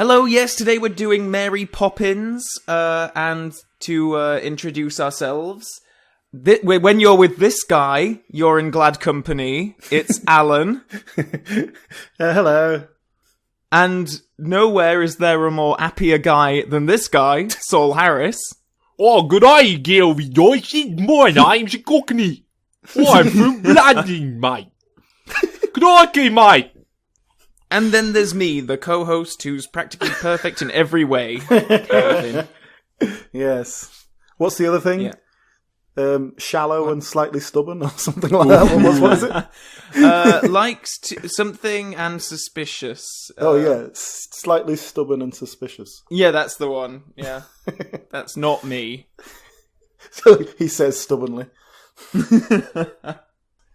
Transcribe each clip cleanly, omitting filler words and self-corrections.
Hello, yes, today we're doing Mary Poppins, and to introduce ourselves, when you're with this guy, you're in glad company. It's Alan. Hello. And nowhere is there a more happier guy than this guy, Saul Harris. Oh, good day, girl rejoicing. My name's Cockney. I'm from London, mate. Crikey, mate. And then there's me, the co-host who's practically perfect in every way. Kevin. Yes. What's the other thing? Yeah. Shallow and slightly stubborn or something like that. What is it? Likes something and suspicious. Oh, yeah. Slightly stubborn and suspicious. Yeah, that's the one. Yeah. That's not me. So he says stubbornly. The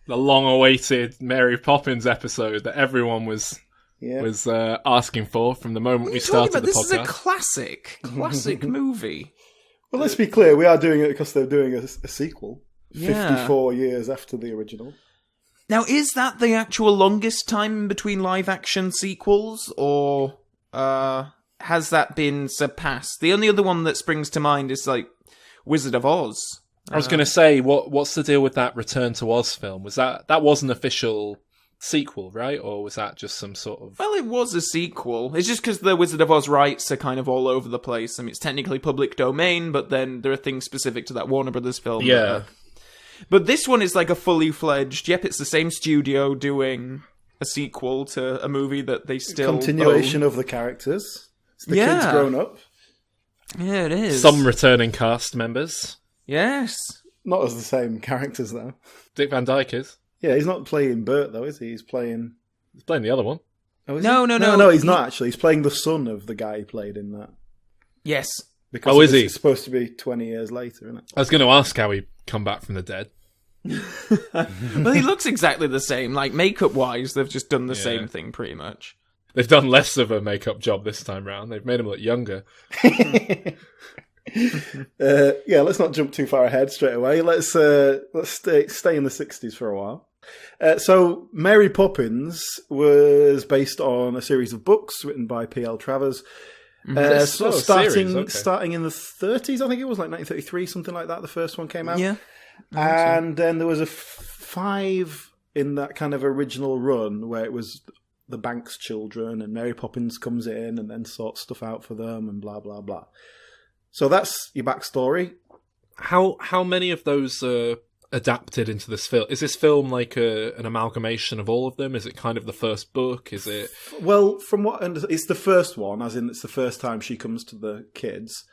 long-awaited Mary Poppins episode that everyone was asking for from the moment we started the podcast. This is a classic movie. Well, let's be clear. We are doing it because they're doing a sequel. Yeah. 54 years after the original. Now, is that the actual longest time between live-action sequels, or has that been surpassed? The only other one that springs to mind is, like, Wizard of Oz. I was going to say, what's the deal with that Return to Oz film? Was that was an official sequel, right? Or was that just some sort of... Well, it was a sequel. It's just because the Wizard of Oz rights are kind of all over the place. I mean, it's technically public domain, but then there are things specific to that Warner Brothers film. Yeah. But this one is like a fully fledged... Yep, it's the same studio doing a sequel to a movie that they still Continuation own. of the characters. It's the kids grown up. Yeah, it is. Some returning cast members. Yes. Not as the same characters, though. Dick Van Dyke is. Yeah, he's not playing Bert, though, is he? He's playing the other one. Oh, No, he's not, actually. He's playing the son of the guy he played in that. Yes. Because is he? It's supposed to be 20 years later, isn't it? I was going to ask how he come back from the dead. Well, he looks exactly the same. Like, makeup-wise, they've just done the same thing, pretty much. They've done less of a makeup job this time round. They've made him look younger. Let's not jump too far ahead straight away. Let's stay in the 60s for a while. So Mary Poppins was based on a series of books written by P.L. Travers. Starting in the 30s, I think it was, like 1933, something like that. The first one came out. Yeah. And then there was a 5 in that kind of original run where it was the Banks children and Mary Poppins comes in and then sorts stuff out for them and blah, blah, blah. So that's your backstory. How many of those are adapted into this film? Is this film like an amalgamation of all of them? Is it kind of the first book? Is it? Well, from what it's the first one, as in it's the first time she comes to the kids.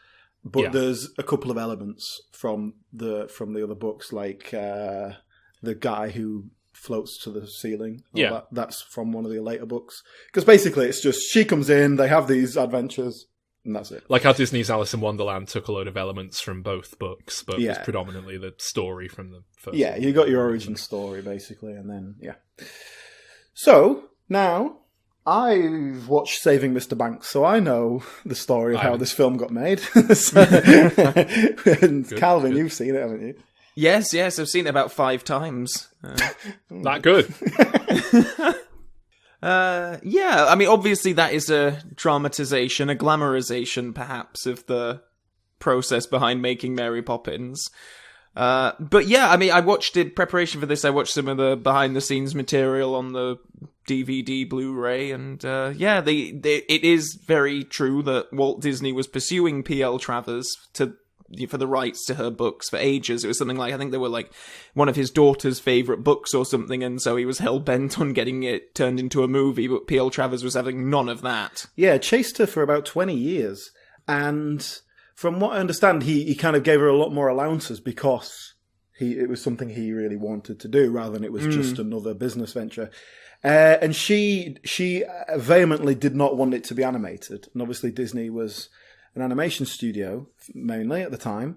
But there's a couple of elements from the other books, like the guy who floats to the ceiling. That's from one of the later books. Because basically, it's just she comes in, they have these adventures. And that's it. Like how Disney's Alice in Wonderland took a load of elements from both books, but it was predominantly the story from the first. Yeah, you got your origin story, basically, and then, So, now, I've watched Saving Mr. Banks, so I know the story of how this film got made. And Calvin, you've seen it, haven't you? Yes, I've seen it about 5 times. That good. I mean, obviously that is a dramatization, a glamorization, perhaps, of the process behind making Mary Poppins. But yeah, I mean, in preparation for this, I watched some of the behind-the-scenes material on the DVD, Blu-ray, and it is very true that Walt Disney was pursuing P.L. Travers for the rights to her books for ages. It was something like, I think they were like one of his daughter's favourite books or something, and so he was hell-bent on getting it turned into a movie, but P.L. Travers was having none of that. Yeah, chased her for about 20 years, and from what I understand, he kind of gave her a lot more allowances because it was something he really wanted to do, rather than it was just another business venture. And she vehemently did not want it to be animated, and obviously Disney was an animation studio, mainly at the time.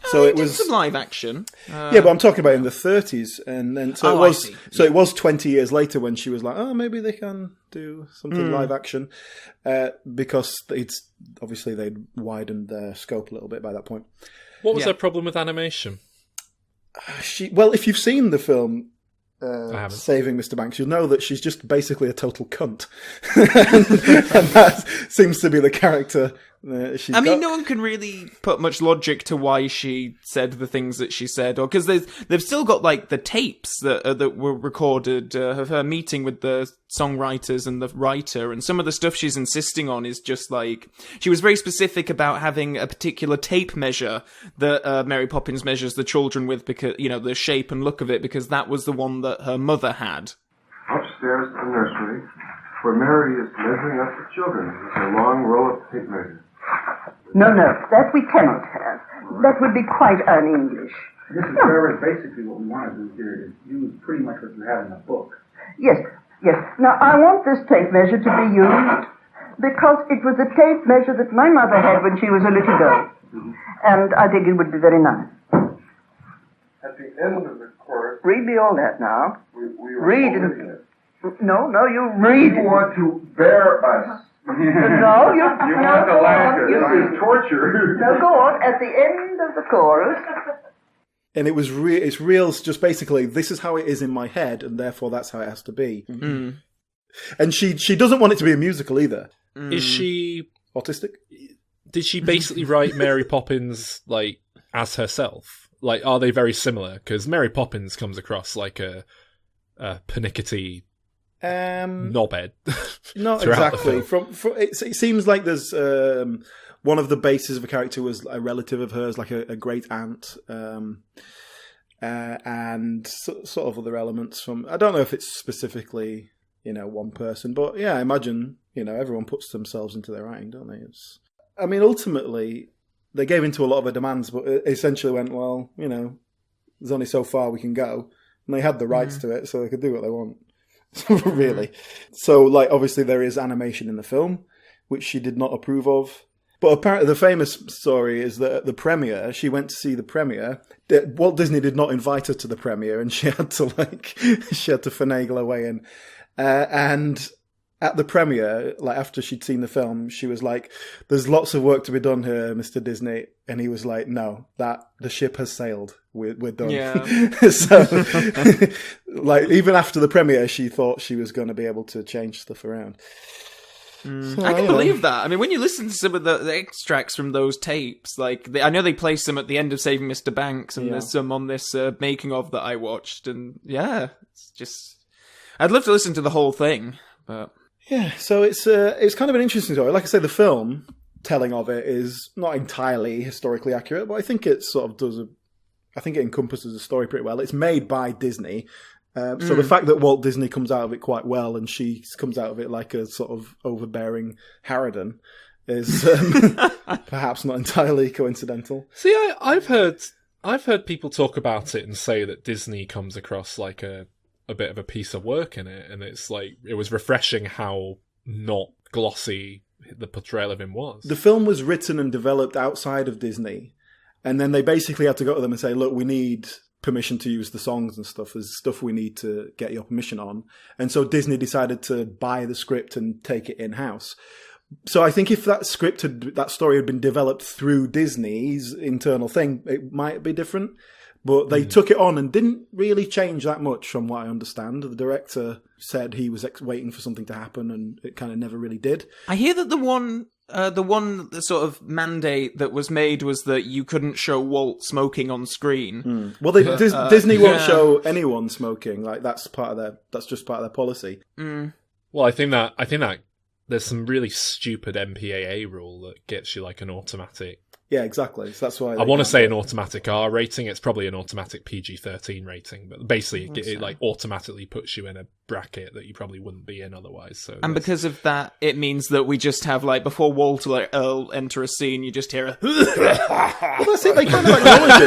So it was some live action. But I'm talking about in the 30s, and then it was 20 years later when she was like, oh, maybe they can do something live action, because they'd widened their scope a little bit by that point. What was their problem with animation? Well, if you've seen the film, Saving Mr. Banks, you'll know that she's just basically a total cunt. and that seems to be the character she's got. No one can really put much logic to why she said the things that she said, or because they've still got like the tapes that were recorded of her meeting with the songwriters and the writer, and some of the stuff she's insisting on is just like, she was very specific about having a particular tape measure that Mary Poppins measures the children with, because the shape and look of it, because that was the one that her mother had. Upstairs to the nursery, where Mary is measuring up the children with a long row of tape measures. No, that we cannot have. That would be quite un-English. This is very basically what we want to do here, is use pretty much what you have in the book. Yes. Now, I want this tape measure to be used because it was a tape measure that my mother had when she was a little girl. Mm-hmm. And I think it would be very nice. At the end of the course... Read me all that now. Read it. No, you read it. You want to bear us. No, you want to laugh at us. This is torture. No, go on. At the end of the chorus... And it's real, just basically, this is how it is in my head, and therefore that's how it has to be. Mm. And she doesn't want it to be a musical either. Mm. Is she... Autistic? Did she basically write Mary Poppins, like, as herself? Like, are they very similar? Because Mary Poppins comes across like a pernickety knobhead. Not exactly. It seems like there's... one of the bases of a character was a relative of hers, like a great aunt, and sort of other elements from... I don't know if it's specifically, one person, but yeah, I imagine, everyone puts themselves into their writing, don't they? Ultimately, they gave into a lot of her demands, but essentially went, well, there's only so far we can go. And they had the rights to it, so they could do what they want. Really. So, obviously there is animation in the film, which she did not approve of. But apparently the famous story is that at the premiere, she went to see the premiere. Walt Disney did not invite her to the premiere, and she had to finagle her way in. And at the premiere, after she'd seen the film, she was like, "There's lots of work to be done here, Mr. Disney." And he was like, "No, the ship has sailed. We're done." Yeah. So, even after the premiere, she thought she was going to be able to change stuff around. So, I can believe that. When you listen to some of the extracts from those tapes, I know they play some at the end of Saving Mr. Banks, and there's some on this making of that I watched, and yeah, it's just... I'd love to listen to the whole thing, but... Yeah, so it's kind of an interesting story. Like I say, the film telling of it is not entirely historically accurate, but I think it sort of I think it encompasses the story pretty well. It's made by Disney. So the fact that Walt Disney comes out of it quite well, and she comes out of it like a sort of overbearing harridan, is perhaps not entirely coincidental. See, I've heard people talk about it and say that Disney comes across like a bit of a piece of work in it, and it's like it was refreshing how not glossy the portrayal of him was. The film was written and developed outside of Disney, and then they basically had to go to them and say, "Look, we need permission to use the songs and stuff. There's stuff we need to get your permission on." And so Disney decided to buy the script and take it in-house. So I think if that story had been developed through Disney's internal thing, it might be different. But they took it on and didn't really change that much from what I understand. The director said he was waiting for something to happen, and it kind of never really did. I hear that the one sort of mandate that was made was that you couldn't show Walt smoking on screen. Well, Disney won't show anyone smoking. That's just part of their policy. Well, I think that there's some really stupid MPAA rule that gets you like an automatic. Yeah, exactly. So that's why I want to say an automatic R rating. It's probably an automatic PG-13 rating, but basically it like automatically puts you in a bracket that you probably wouldn't be in otherwise. So, and because of that, it means that we just have before Walt or Earl enter a scene, you just hear a. Well, that's it. They kind of acknowledge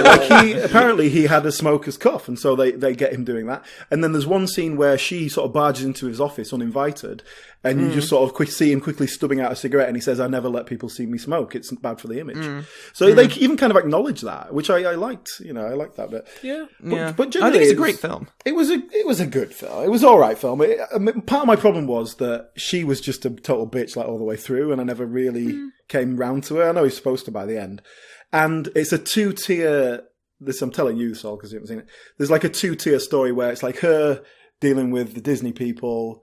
it. Apparently he had a smoker's cough, and so they get him doing that. And then there's one scene where she sort of barges into his office uninvited, and you just sort of see him quickly stubbing out a cigarette, and he says, "I never let people see me smoke. It's bad for the image." So they even kind of acknowledge that, which I liked. I liked that bit. Yeah, but I think it's a great film. It was a good film. It was all right film. Part of my problem was that she was just a total bitch all the way through, and I never really came round to her. I know he's supposed to by the end, and it's a 2-tier this I'm telling you, Sol, because you haven't seen it. There's like a 2-tier story where it's like her dealing with the Disney people,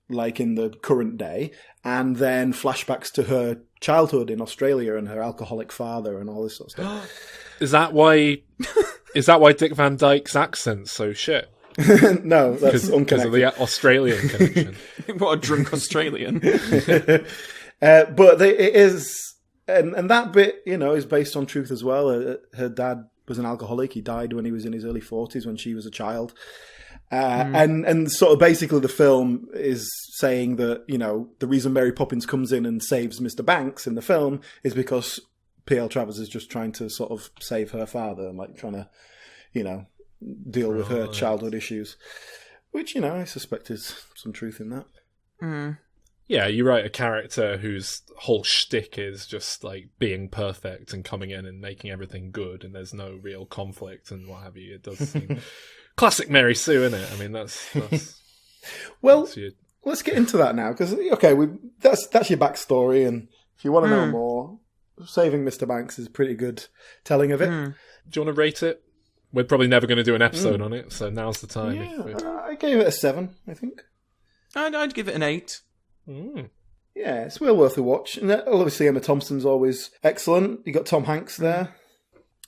like in the current day, and then flashbacks to her childhood in Australia and her alcoholic father and all this sort of stuff. Is that why Dick Van Dyke's accent's so shit? No, that's unconnected. Because of the Australian connection. What a drunk Australian. But it is, and that bit, is based on truth as well. Her dad was an alcoholic. He died when he was in his early 40s when she was a child. And sort of basically the film is saying that, the reason Mary Poppins comes in and saves Mr. Banks in the film is because P.L. Travers is just trying to sort of save her father and like trying to, deal with her childhood issues, which, I suspect is some truth in that. Mm. Yeah, you write a character whose whole shtick is just like being perfect and coming in and making everything good, and there's no real conflict and what have you. It does seem classic Mary Sue, isn't it? I mean, that's well. That's your... Let's get into that now, because that's your backstory, and if you want to know more, Saving Mr. Banks is pretty good telling of it. Do you want to rate it? We're probably never going to do an episode on it, so now's the time. Yeah, I gave it a 7, I think. I'd give it an 8. Mm. Yeah, it's well worth a watch. And obviously Emma Thompson's always excellent. You got Tom Hanks there.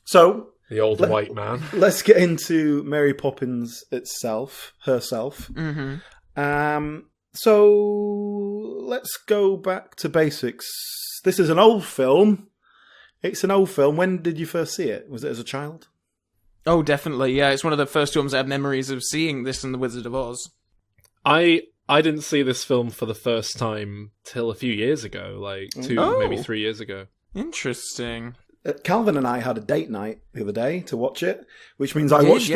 So The old white man. Let's get into Mary Poppins herself. Mm-hmm. So let's go back to basics. This is an old film. It's an old film. When did you first see it? Was it as a child? Oh, definitely. Yeah, it's one of the first films I have memories of seeing this and The Wizard of Oz. I didn't see this film for the first time till a few years ago, like 2, maybe 3 years ago. Interesting. Calvin and I had a date night the other day to watch it, which means I watched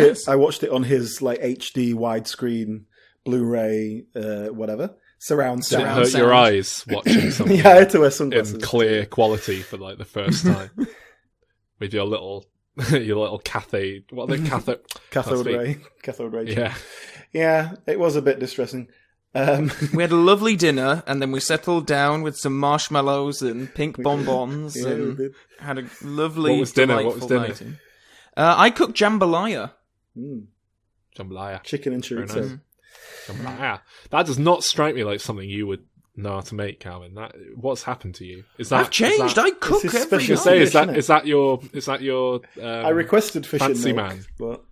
it on his like HD widescreen Blu-ray, whatever, surround sound. Did it hurt your eyes watching something? Yeah, I had to wear sunglasses in clear quality for like the first time with your little cathode. What are they? Cathode ray. Yeah, it was a bit distressing. We had a lovely dinner, and then we settled down with some marshmallows and pink bonbons, and had a lovely. What was dinner? Night. I cooked jambalaya. Jambalaya, chicken and chorizo. Nice. Jambalaya. That does not strike me like something you would know how to make, Calvin. What's happened to you? I've changed. I cook every night. Say, is that your? I requested fish fancy and milk, man, but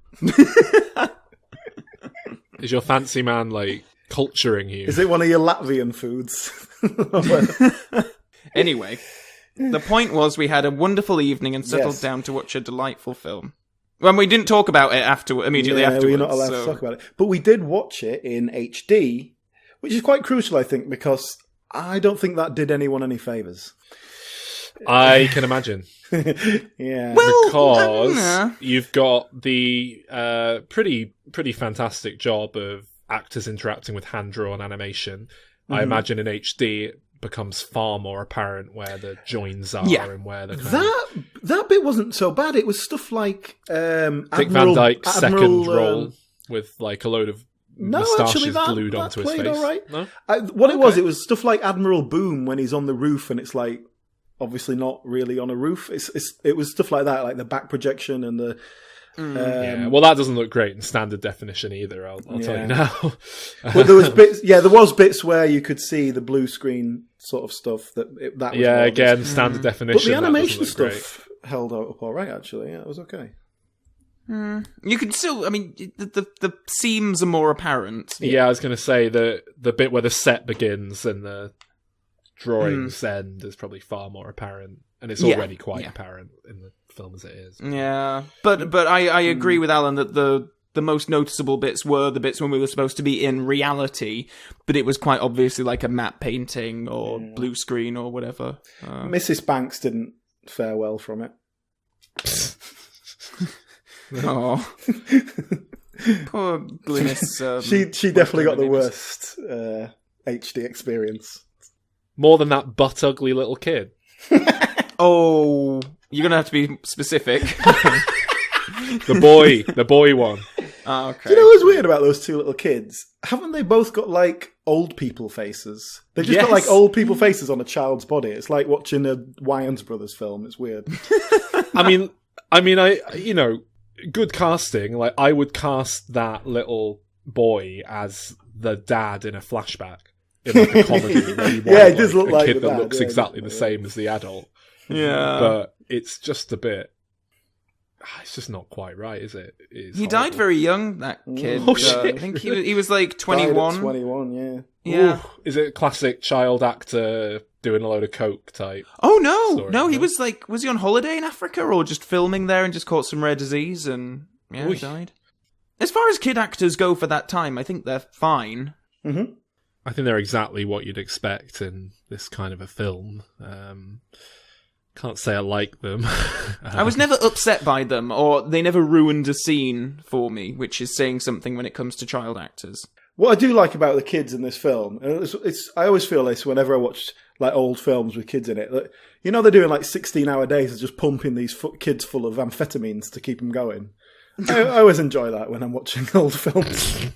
is your fancy man like culturing you? Is it one of your Latvian foods? Anyway, the point was we had a wonderful evening and settled down to watch a delightful film. Well, we didn't talk about it immediately afterwards. We're not allowed to talk about it. But we did watch it in HD, which is quite crucial, I think, because I don't think that did anyone any favours. I can imagine. Yeah. Well, because you've got the pretty fantastic job of actors interacting with hand-drawn animation. I imagine in HD it becomes far more apparent where the joins are and where the that bit wasn't so bad. It was stuff like Dick Van Dyke's second role with like a load of moustaches glued onto his face. All right. No? It was stuff like Admiral Boom when he's on the roof and it's like obviously not really on a roof. It was stuff like that, like the back projection and the. Well, that doesn't look great in standard definition either. I'll tell you now. But there was bits. Yeah, there was bits where you could see the blue screen sort of stuff. That was again, standard definition. But the animation stuff held up all right. Actually, yeah, it was okay. You could still. I mean, the seams are more apparent. Yeah, I was going to say the bit where the set begins and the drawings end is probably far more apparent, and it's already quite apparent in the film as it is. Yeah, but I agree with Alan that the most noticeable bits were the bits when we were supposed to be in reality, but it was quite obviously like a matte painting or blue screen or whatever. Mrs. Banks didn't fare well from it. Oh, poor Glynis. She definitely got the worst HD experience. More than that butt ugly little kid. Oh, you're gonna have to be specific. the boy one. Oh, okay. Do you know what's weird about those two little kids? Haven't they both got like old people faces? They've just got like old people faces on a child's body. It's like watching a Wayans Brothers film. It's weird. I mean, good casting. Like, I would cast that little boy as the dad in a flashback in like a comedy. Where you want, Yeah, it does look like a kid the that dad, looks yeah, exactly the definitely, same as the adult. Yeah. But it's just a bit... It's just not quite right, is it? He died very young, that kid. Oh, shit. I think he was like Died at 21. 21, yeah. Yeah. Ooh, is it a classic child actor doing a load of coke type? Oh, no. Story, No, he no? was he on holiday in Africa or just filming there and just caught some rare disease and, yeah, Ooh. died? As far as kid actors go for that time, I think they're fine. Mm-hmm. I think they're exactly what you'd expect in this kind of a film. Can't say I like them. I was never upset by them, or they never ruined a scene for me, which is saying something when it comes to child actors. What I do like about the kids in this film, and I always feel this whenever I watch like old films with kids in it, that, you know, they're doing like 16-hour days of just pumping these kids full of amphetamines to keep them going. I always enjoy that when I'm watching old films.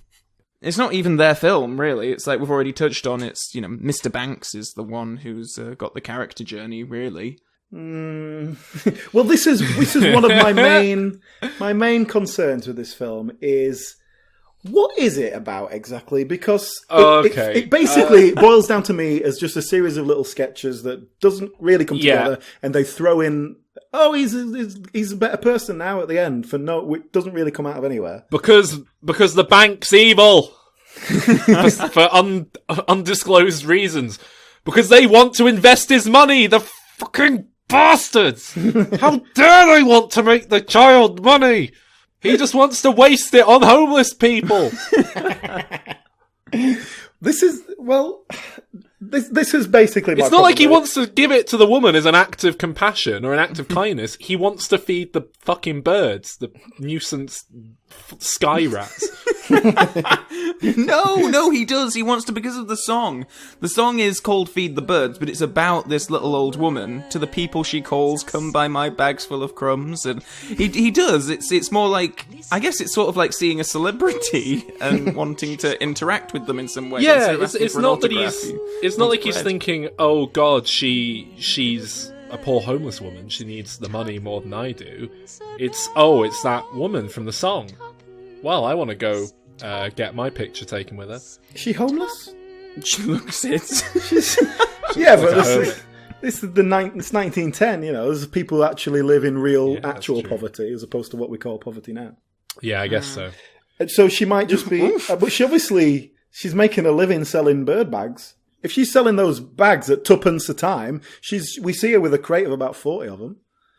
It's not even their film, really. It's like we've already touched on. It's, you know, Mr. Banks is the one who's got the character journey, really. Well, this is one of my main concerns with this film is, what is it about exactly? Because it basically boils down to me as just a series of little sketches that doesn't really come together, and they throw in, he's a better person now at the end, it doesn't really come out of anywhere. Because the bank's evil. for undisclosed reasons. Because they want to invest his money, the fucking bastards! How dare they want to make the child money? He just wants to waste it on homeless people. This is basically my It's not like he problem. wants to give it to the woman as an act of compassion or an act of kindness. He wants to feed the fucking birds, the nuisance sky rats. No, he does. He wants to because of the song. The song is called Feed the Birds, but it's about this little old woman. To the people she calls, come buy my bags full of crumbs. And he does. It's more like, I guess it's sort of like seeing a celebrity and wanting to interact with them in some way. Yeah, Instead of asking it's for an not that autograph, it's not like he's bread. thinking, oh god, she's a poor homeless woman. She needs the money more than I do. It's that woman from the song. Well, I want to go get my picture taken with her. Is she homeless? She looks it. Yeah, but Like this is it's 1910. You know, there's people who actually live in real, that's actual true. poverty as opposed to what we call poverty now. Yeah, I guess so. And so she might just be, but she's making a living selling bird bags. If she's selling those bags at tuppence a time, we see her with a crate of about 40 of them.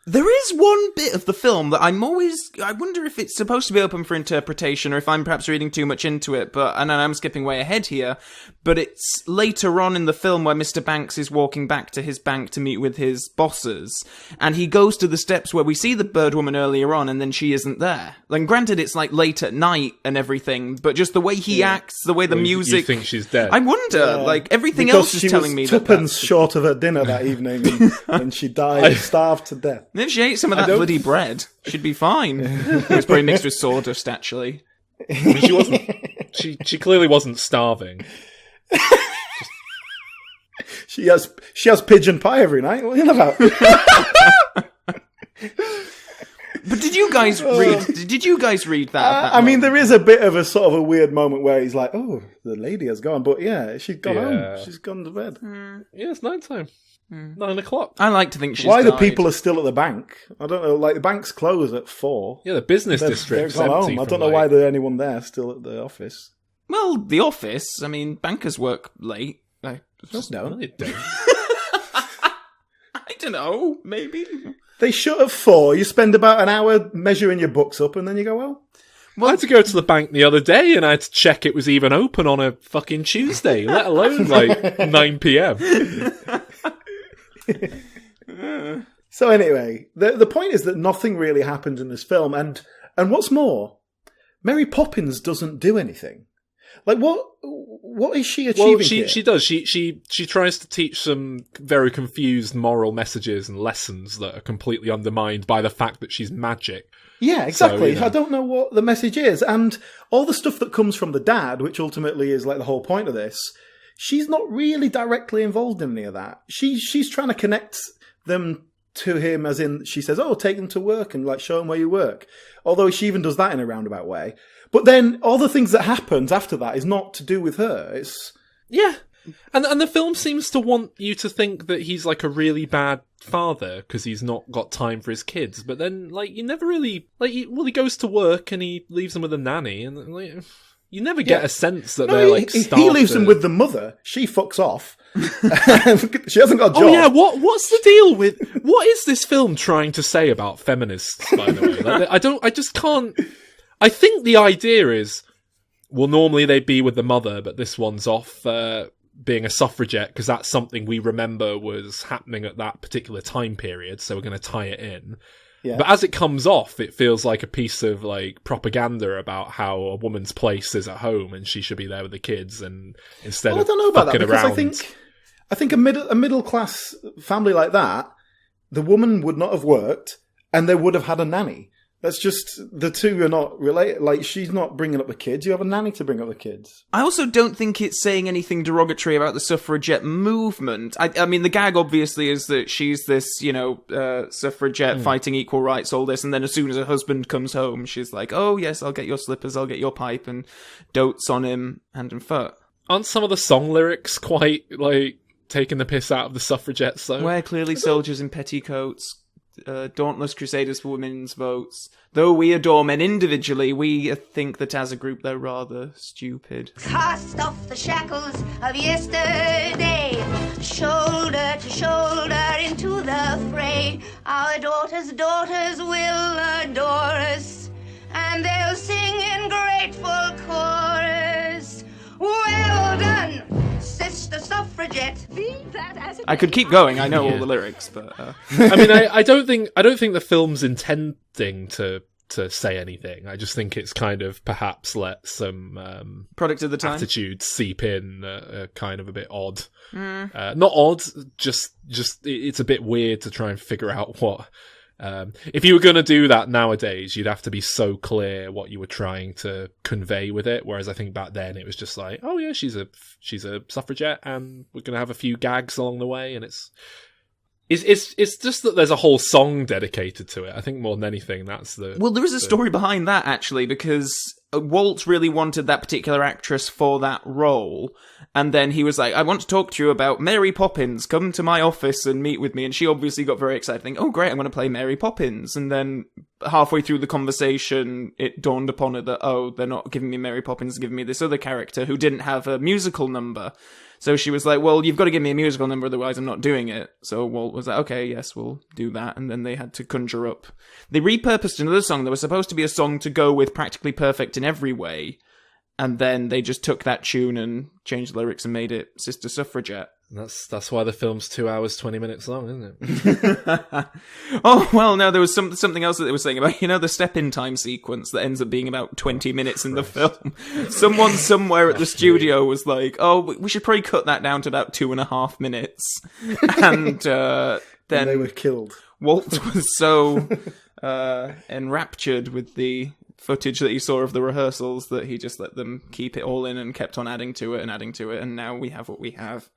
There is one bit of the film that I wonder if it's supposed to be open for interpretation or if I'm perhaps reading too much into it, and I'm skipping way ahead here, but it's later on in the film where Mr. Banks is walking back to his bank to meet with his bosses, and he goes to the steps where we see the bird woman earlier on, and then she isn't there. And granted, it's like late at night and everything, but just the way he acts, the way the music... You think she's dead? I wonder, like, everything Because else is she telling was me tuppence that... short of her dinner that evening, and she died, starved to death. If she ate some of that bloody bread, she'd be fine. It was probably mixed with sawdust, actually. I mean, she wasn't. She clearly wasn't starving. She has pigeon pie every night. What are you about? But did you guys read that? I mean, there is a bit of a sort of a weird moment where he's like, "Oh, the lady has gone," but yeah, she's gone home. She's gone to bed. Yeah, it's 9:00. 9:00. I like to think she's Why died. the people are still at the bank? I don't know. Like the banks close at 4. Yeah, the business They're district's gone empty. home. I from, don't know why there's anyone there still at the office. Well, the office. I mean, bankers work late. No. They don't. I don't know. Maybe. They shut at 4. You spend about an hour measuring your books up, and then you go, "Well, I had to go to the bank the other day and I had to check it was even open on a fucking Tuesday, let alone like 9 p.m. So anyway, the point is that nothing really happens in this film, and what's more, Mary Poppins doesn't do anything. Like what is she achieving? Well, she does. She tries to teach some very confused moral messages and lessons that are completely undermined by the fact that she's magic. Yeah, exactly. So, I don't know what the message is, and all the stuff that comes from the dad, which ultimately is like the whole point of this. She's not really directly involved in any of that. She's trying to connect them to him, as in she says, "Oh, take them to work and like show them where you work." Although she even does that in a roundabout way. But then all the things that happens after that is not to do with her. It's And the film seems to want you to think that he's like a really bad father because he's not got time for his kids. But then, like, you never really he goes to work and he leaves them with a nanny, and like, you never get a sense that they're like. He leaves them with the mother. She fucks off. She hasn't got a job. Oh yeah, what's the deal with what is this film trying to say about feminists? By the way, like, I just can't. I think the idea is, well, normally they'd be with the mother, but this one's off. Being a suffragette, because that's something we remember was happening at that particular time period, so we're going to tie it in. Yeah. But as it comes off, it feels like a piece of like propaganda about how a woman's place is at home and she should be there with the kids, and instead of I don't know about that, because around. I think a middle class family like that, the woman would not have worked, and they would have had a nanny. That's just, the two are not related. Like, she's not bringing up the kids. You have a nanny to bring up the kids. I also don't think it's saying anything derogatory about the suffragette movement. I mean, the gag obviously is that she's this, suffragette fighting equal rights, all this, and then as soon as her husband comes home, she's like, oh yes, I'll get your slippers, I'll get your pipe, and dotes on him hand and foot. Aren't some of the song lyrics quite, like, taking the piss out of the suffragettes, though? We're clearly soldiers in petticoats. Dauntless crusaders for women's votes. Though we adore men individually, we think that as a group they're rather stupid. Cast off the shackles of yesterday, shoulder to shoulder into the fray. Our daughters' will adore us, and they'll sing in grateful chorus. Well done, Sister Suffragette. I could keep going. I know all the lyrics, but I mean, I don't think the film's intending to say anything. I just think it's kind of perhaps let some product of the time attitudes seep in, kind of a bit odd. Not odd, just it's a bit weird to try and figure out what. If you were going to do that nowadays, you'd have to be so clear what you were trying to convey with it. Whereas I think back then it was just like, oh yeah, she's a suffragette, and we're going to have a few gags along the way, and it's just that there's a whole song dedicated to it. I think more than anything, that's the. Well, there is a story behind that actually, because Walt really wanted that particular actress for that role. And then he was like, I want to talk to you about Mary Poppins. Come to my office and meet with me. And she obviously got very excited, thinking, oh, great, I'm going to play Mary Poppins. And then halfway through the conversation, it dawned upon her that, oh, they're not giving me Mary Poppins, they're giving me this other character who didn't have a musical number. So she was like, well, you've got to give me a musical number, otherwise I'm not doing it. So Walt was like, okay, yes, we'll do that. And then they had to conjure up. They repurposed another song that was supposed to be a song to go with Practically Perfect in every way. And then they just took that tune and changed the lyrics and made it Sister Suffragette. That's why the film's 2 hours, 20 minutes long, isn't it? Oh, well, no, there was something else that they were saying about, the step-in time sequence that ends up being about 20 minutes in the film. Someone somewhere at the studio was like, oh, we should probably cut that down to about 2.5 minutes. And then they were killed. Walt was so enraptured with the footage that he saw of the rehearsals that he just let them keep it all in and kept on adding to it, and now we have what we have.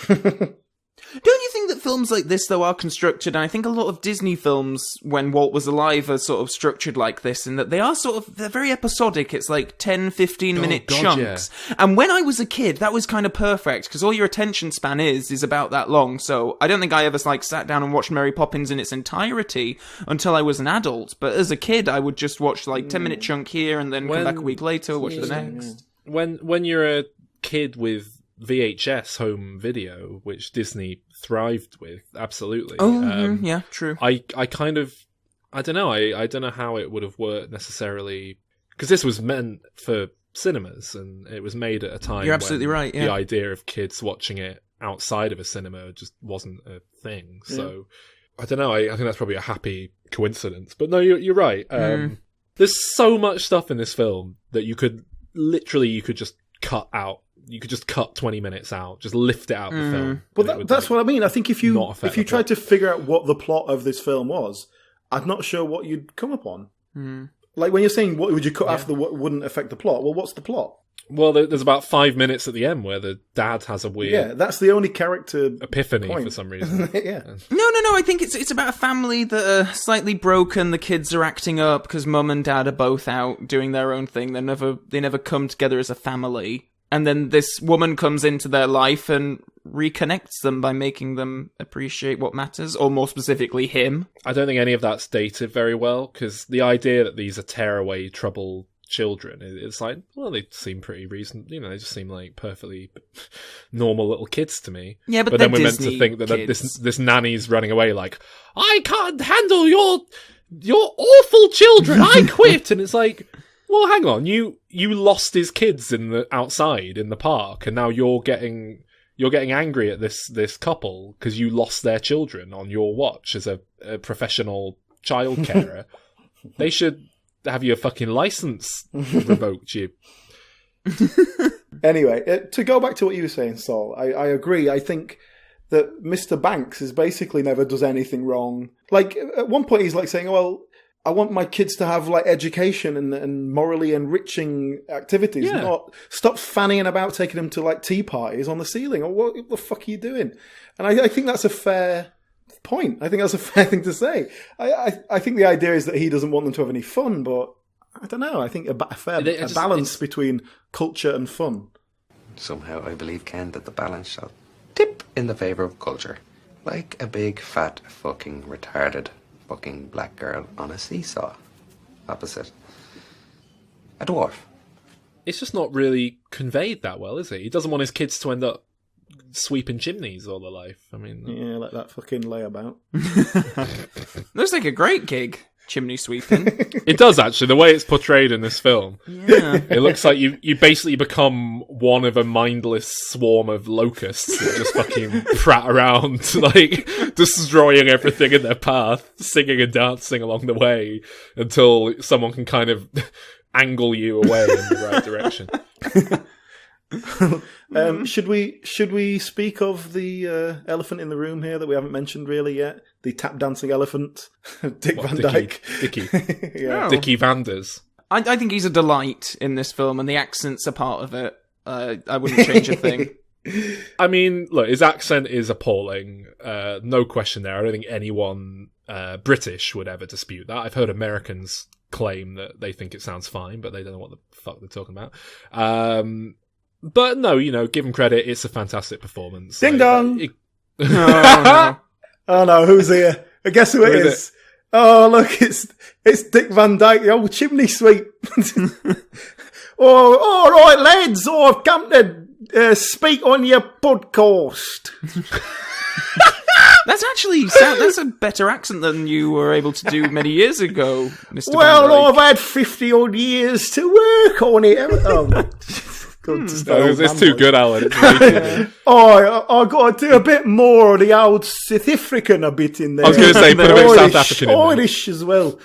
Don't you think that films like this, though, are constructed, and I think a lot of Disney films, when Walt was alive, are sort of structured like this, in that they're very episodic. It's like 10, 15-minute chunks. Yeah. And when I was a kid, that was kind of perfect, because all your attention span is about that long. So I don't think I ever sat down and watched Mary Poppins in its entirety until I was an adult. But as a kid, I would just watch 10-minute chunk here, and then come back a week later, watch the next. When you're a kid with VHS home video, which Disney thrived with, absolutely. Oh, yeah, true. I kind of, I don't know. I don't know how it would have worked necessarily, because this was meant for cinemas, and it was made at a time. You're absolutely right. Yeah. The idea of kids watching it outside of a cinema just wasn't a thing. Yeah. So I don't know. I think that's probably a happy coincidence. But no, you're right. There's so much stuff in this film that you could just cut out. You could just cut 20 minutes out, just lift it out of the film. But that's what I mean. I think if you tried to figure out what the plot of this film was, I'm not sure what you'd come upon. Like when you're saying what would you cut after what wouldn't affect the plot, well, what's the plot? Well, there's about 5 minutes at the end where the dad has a weird Yeah, that's the only character epiphany point. for some reason. Yeah. No. I think it's about a family that are slightly broken. The kids are acting up because mum and dad are both out doing their own thing. They never come together as a family. And then this woman comes into their life and reconnects them by making them appreciate what matters, or more specifically, him. I don't think any of that's dated very well, because the idea that these are tearaway trouble children, it's like, well, they seem pretty reasonable. You know, they just seem like perfectly normal little kids to me. Yeah, but then we're Disney meant to think that kids. this nanny's running away like, I can't handle your awful children. I quit. And it's like, well, hang on, you lost his kids outside in the park, and now you're getting angry at this couple because you lost their children on your watch as a professional child carer. They should have your fucking license revoked, you. Anyway, to go back to what you were saying, Saul, I agree. I think that Mr. Banks is basically never does anything wrong. Like, at one point he's like saying, well, I want my kids to have like education and morally enriching activities. Yeah. Not stop fanning about taking them to like tea parties on the ceiling. Or what the fuck are you doing? And I think that's a fair point. I think that's a fair thing to say. I think the idea is that he doesn't want them to have any fun, but I don't know. I think a balance between culture and fun. Somehow I believe, Ken, that the balance shall tip in the favour of culture. Like a big, fat, fucking retarded fucking black girl on a seesaw. Opposite a dwarf. It's just not really conveyed that well, is it? He doesn't want his kids to end up sweeping chimneys all their life. I mean, yeah, let that fucking lay about. Looks like a great gig, chimney sweeping. It does, actually, the way it's portrayed in this film. Yeah. It looks like you basically become one of a mindless swarm of locusts that just fucking prat around, like, destroying everything in their path, singing and dancing along the way, until someone can kind of angle you away in the right direction. Should we speak of the elephant in the room here that we haven't mentioned really yet? The tap dancing elephant, Dick Van Dyke. Dickie. Yeah. Oh. Dickie Vanders. I think he's a delight in this film, and the accents are part of it. I wouldn't change a thing. I mean, look, his accent is appalling. No question there. I don't think anyone British would ever dispute that. I've heard Americans claim that they think it sounds fine, but they don't know what the fuck they're talking about. But no, you know, give him credit. It's a fantastic performance. Ding dong! Oh, no. Oh no, who's here? I guess who it is. Oh look, it's Dick Van Dyke, the old chimney sweep. Oh, all right, lads. I've come to speak on your podcast. That's a better accent than you were able to do many years ago, Mr. Well, Van Dyke. I've had 50 odd years to work on it. It's too good, Alan. It's way too good. I got to do a bit more of the old South African a bit in there. I was going to say, put a bit of South African in there. Irish as well.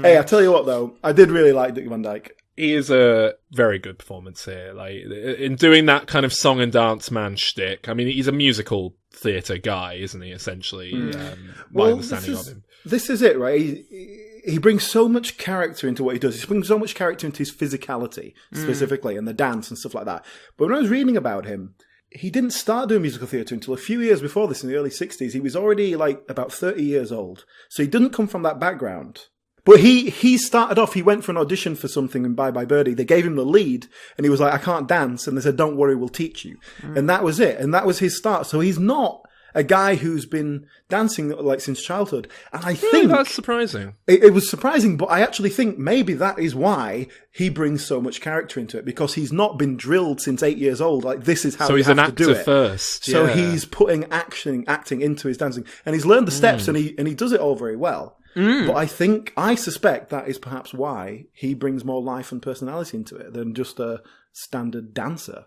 Hey, I tell you what though, I did really like Dick Van Dyke. He is a very good performance here. Like, in doing that kind of song and dance man shtick. I mean, he's a musical theatre guy, isn't he, essentially? My understanding of him. This is it, right? He brings so much character into what he does. He brings so much character into his physicality, specifically, and the dance and stuff like that. But when I was reading about him, he didn't start doing musical theatre until a few years before this, in the early 60s. He was already, like, about 30 years old. So he didn't come from that background. But he started off, he went for an audition for something in Bye Bye Birdie. They gave him the lead, and he was like, I can't dance. And they said, don't worry, we'll teach you. And that was it. And that was his start. So he's not a guy who's been dancing like since childhood. And I think that's surprising. It was surprising, but I actually think maybe that is why he brings so much character into it, because he's not been drilled since 8 years old. Like, this is how so you he's have an to do actor it. First. So yeah. he's putting acting into his dancing, and he's learned the steps, and he does it all very well. But I suspect that is perhaps why he brings more life and personality into it than just a standard dancer.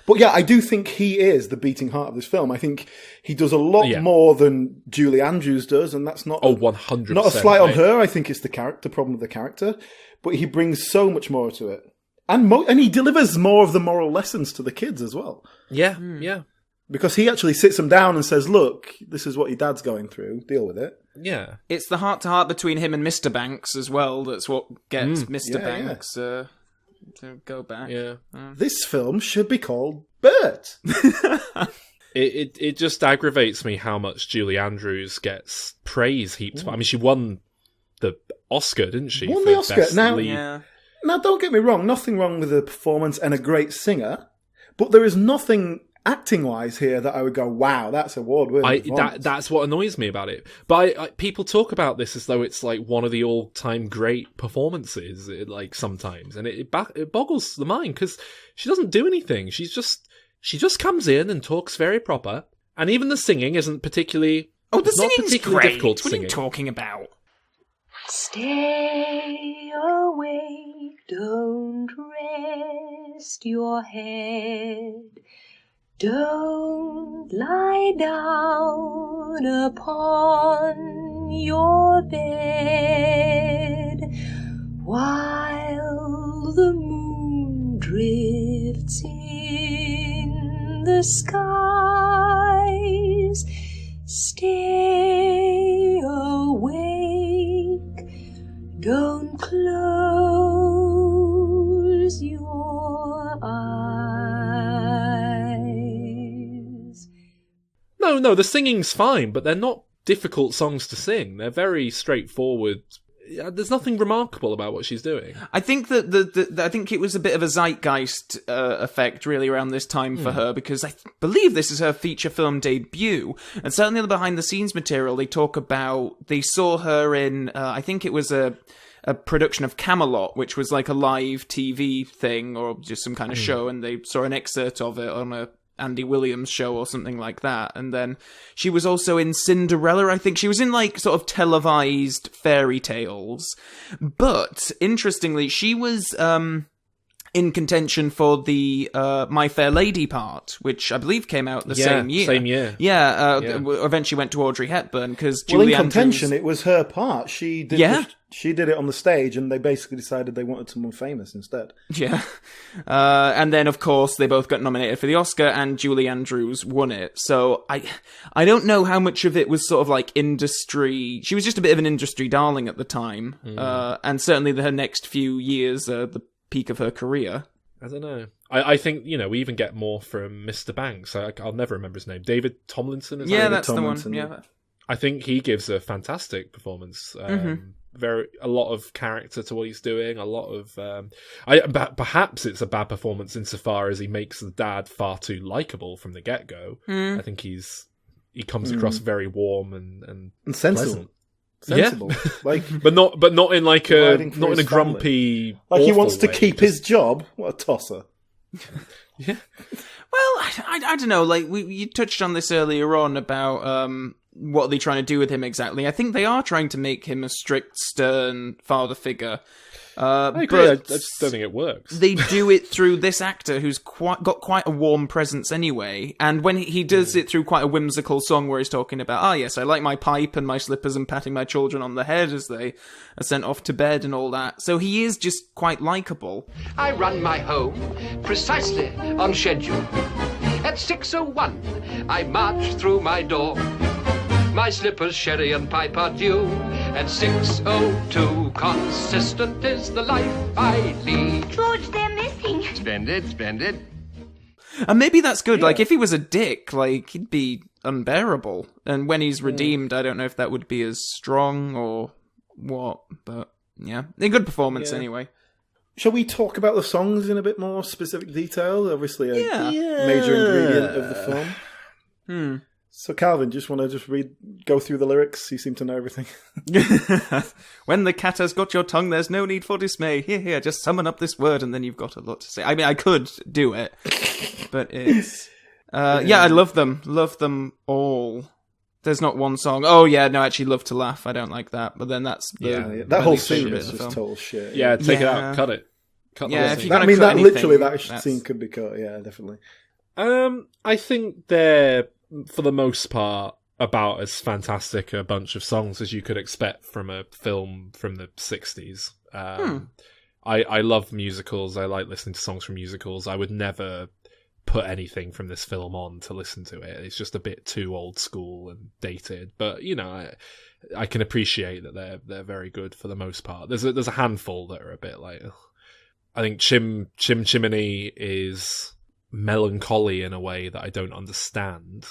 But yeah, I do think he is the beating heart of this film. I think he does a lot more than Julie Andrews does, and that's not 100%. Not a slight on her. I think it's the problem with the character, but he brings so much more to it, and he delivers more of the moral lessons to the kids as well. Yeah, yeah. Because he actually sits them down and says, look, this is what your dad's going through, deal with it. Yeah. It's the heart-to-heart between him and Mr. Banks as well that's what gets Mr. Banks to go back. Yeah. This film should be called Bert. It just aggravates me how much Julie Andrews gets praise heaped. I mean, she won the Oscar, didn't she? Won for the Oscar. Best Now, Lead. Now, don't get me wrong. Nothing wrong with the performance and a great singer, but there is nothing acting-wise here that I would go, wow, that's award-worthy. That's what annoys me about it. But people talk about this as though it's like one of the all-time great performances, like sometimes, and it boggles the mind because she doesn't do anything. She just comes in and talks very proper, and even the singing isn't particularly. Oh, the singing's great. Difficult what singing. are you talking about? Stay awake, don't rest your head. Don't lie down upon your bed while the moon drifts in the skies. Stay awake, don't close your eyes. No, the singing's fine, but they're not difficult songs to sing. They're very straightforward. There's nothing remarkable about what she's doing. I think that I think it was a bit of a zeitgeist effect really around this time for her, because I believe this is her feature film debut, and certainly in the behind the scenes material they talk about they saw her in I think it was a production of Camelot, which was like a live TV thing or just some kind of show, and they saw an excerpt of it on a Andy Williams show or something like that. And then she was also in Cinderella, I think. She was in like sort of televised fairy tales. But interestingly, she was in contention for the My Fair Lady part, which I believe came out the same year. Same year. Yeah, eventually went to Audrey Hepburn because Julie in Andrews... contention, it was her part. She did she did it on the stage, and they basically decided they wanted someone famous instead. Yeah. And then, of course, they both got nominated for the Oscar, and Julie Andrews won it. So I don't know how much of it was sort of like industry... She was just a bit of an industry darling at the time. And certainly her next few years, the peak of her career. I don't know. I think, we even get more from Mr. Banks. I'll never remember his name. David Tomlinson? That's Tomlinson, the one. Yeah. I think he gives a fantastic performance. A lot of character to what he's doing. A lot of perhaps it's a bad performance insofar as he makes the dad far too likable from the get go. I think he comes across very warm and sensible. Sensible, like, but not in like in a grumpy. Like he wants to way. keep his job. What a tosser! Yeah. Well, I don't know. Like you touched on this earlier on about what are they trying to do with him exactly. I think they are trying to make him a strict, stern father figure. I agree. But I just don't think it works. They do it through this actor who's got quite a warm presence anyway, and when he does it through quite a whimsical song where he's talking about, yes, I like my pipe and my slippers and patting my children on the head as they are sent off to bed and all that. So he is just quite likeable. I run my home precisely on schedule. At 6:01, I march through my door. My slippers, sherry and pipe are due. At 6:02, consistent is the life I lead. George, they're missing. Splendid. And maybe that's good. Yeah. Like, if he was a dick, like, he'd be unbearable. And when he's redeemed, I don't know if that would be as strong or what. But, yeah. A good performance, anyway. Shall we talk about the songs in a bit more specific detail? Obviously, a major ingredient of the film. So, Calvin, just want to go through the lyrics? You seem to know everything. When the cat has got your tongue, there's no need for dismay. Here, just summon up this word, and then you've got a lot to say. I mean, I could do it, but it's... I love them all. There's not one song. Oh, yeah, no, actually, Love to Laugh. I don't like that, but then that's... that whole scene is just total shit. Yeah, take it out. Cut it. Cut the scene. That scene could be cut. Yeah, definitely. I think they're... for the most part, about as fantastic a bunch of songs as you could expect from a film from the 60s. I love musicals. I like listening to songs from musicals. I would never put anything from this film on to listen to it. It's just a bit too old school and dated. But I can appreciate that they're very good for the most part. There's a handful that are a bit like, ugh. I think Chim Chimney is melancholy in a way that I don't understand.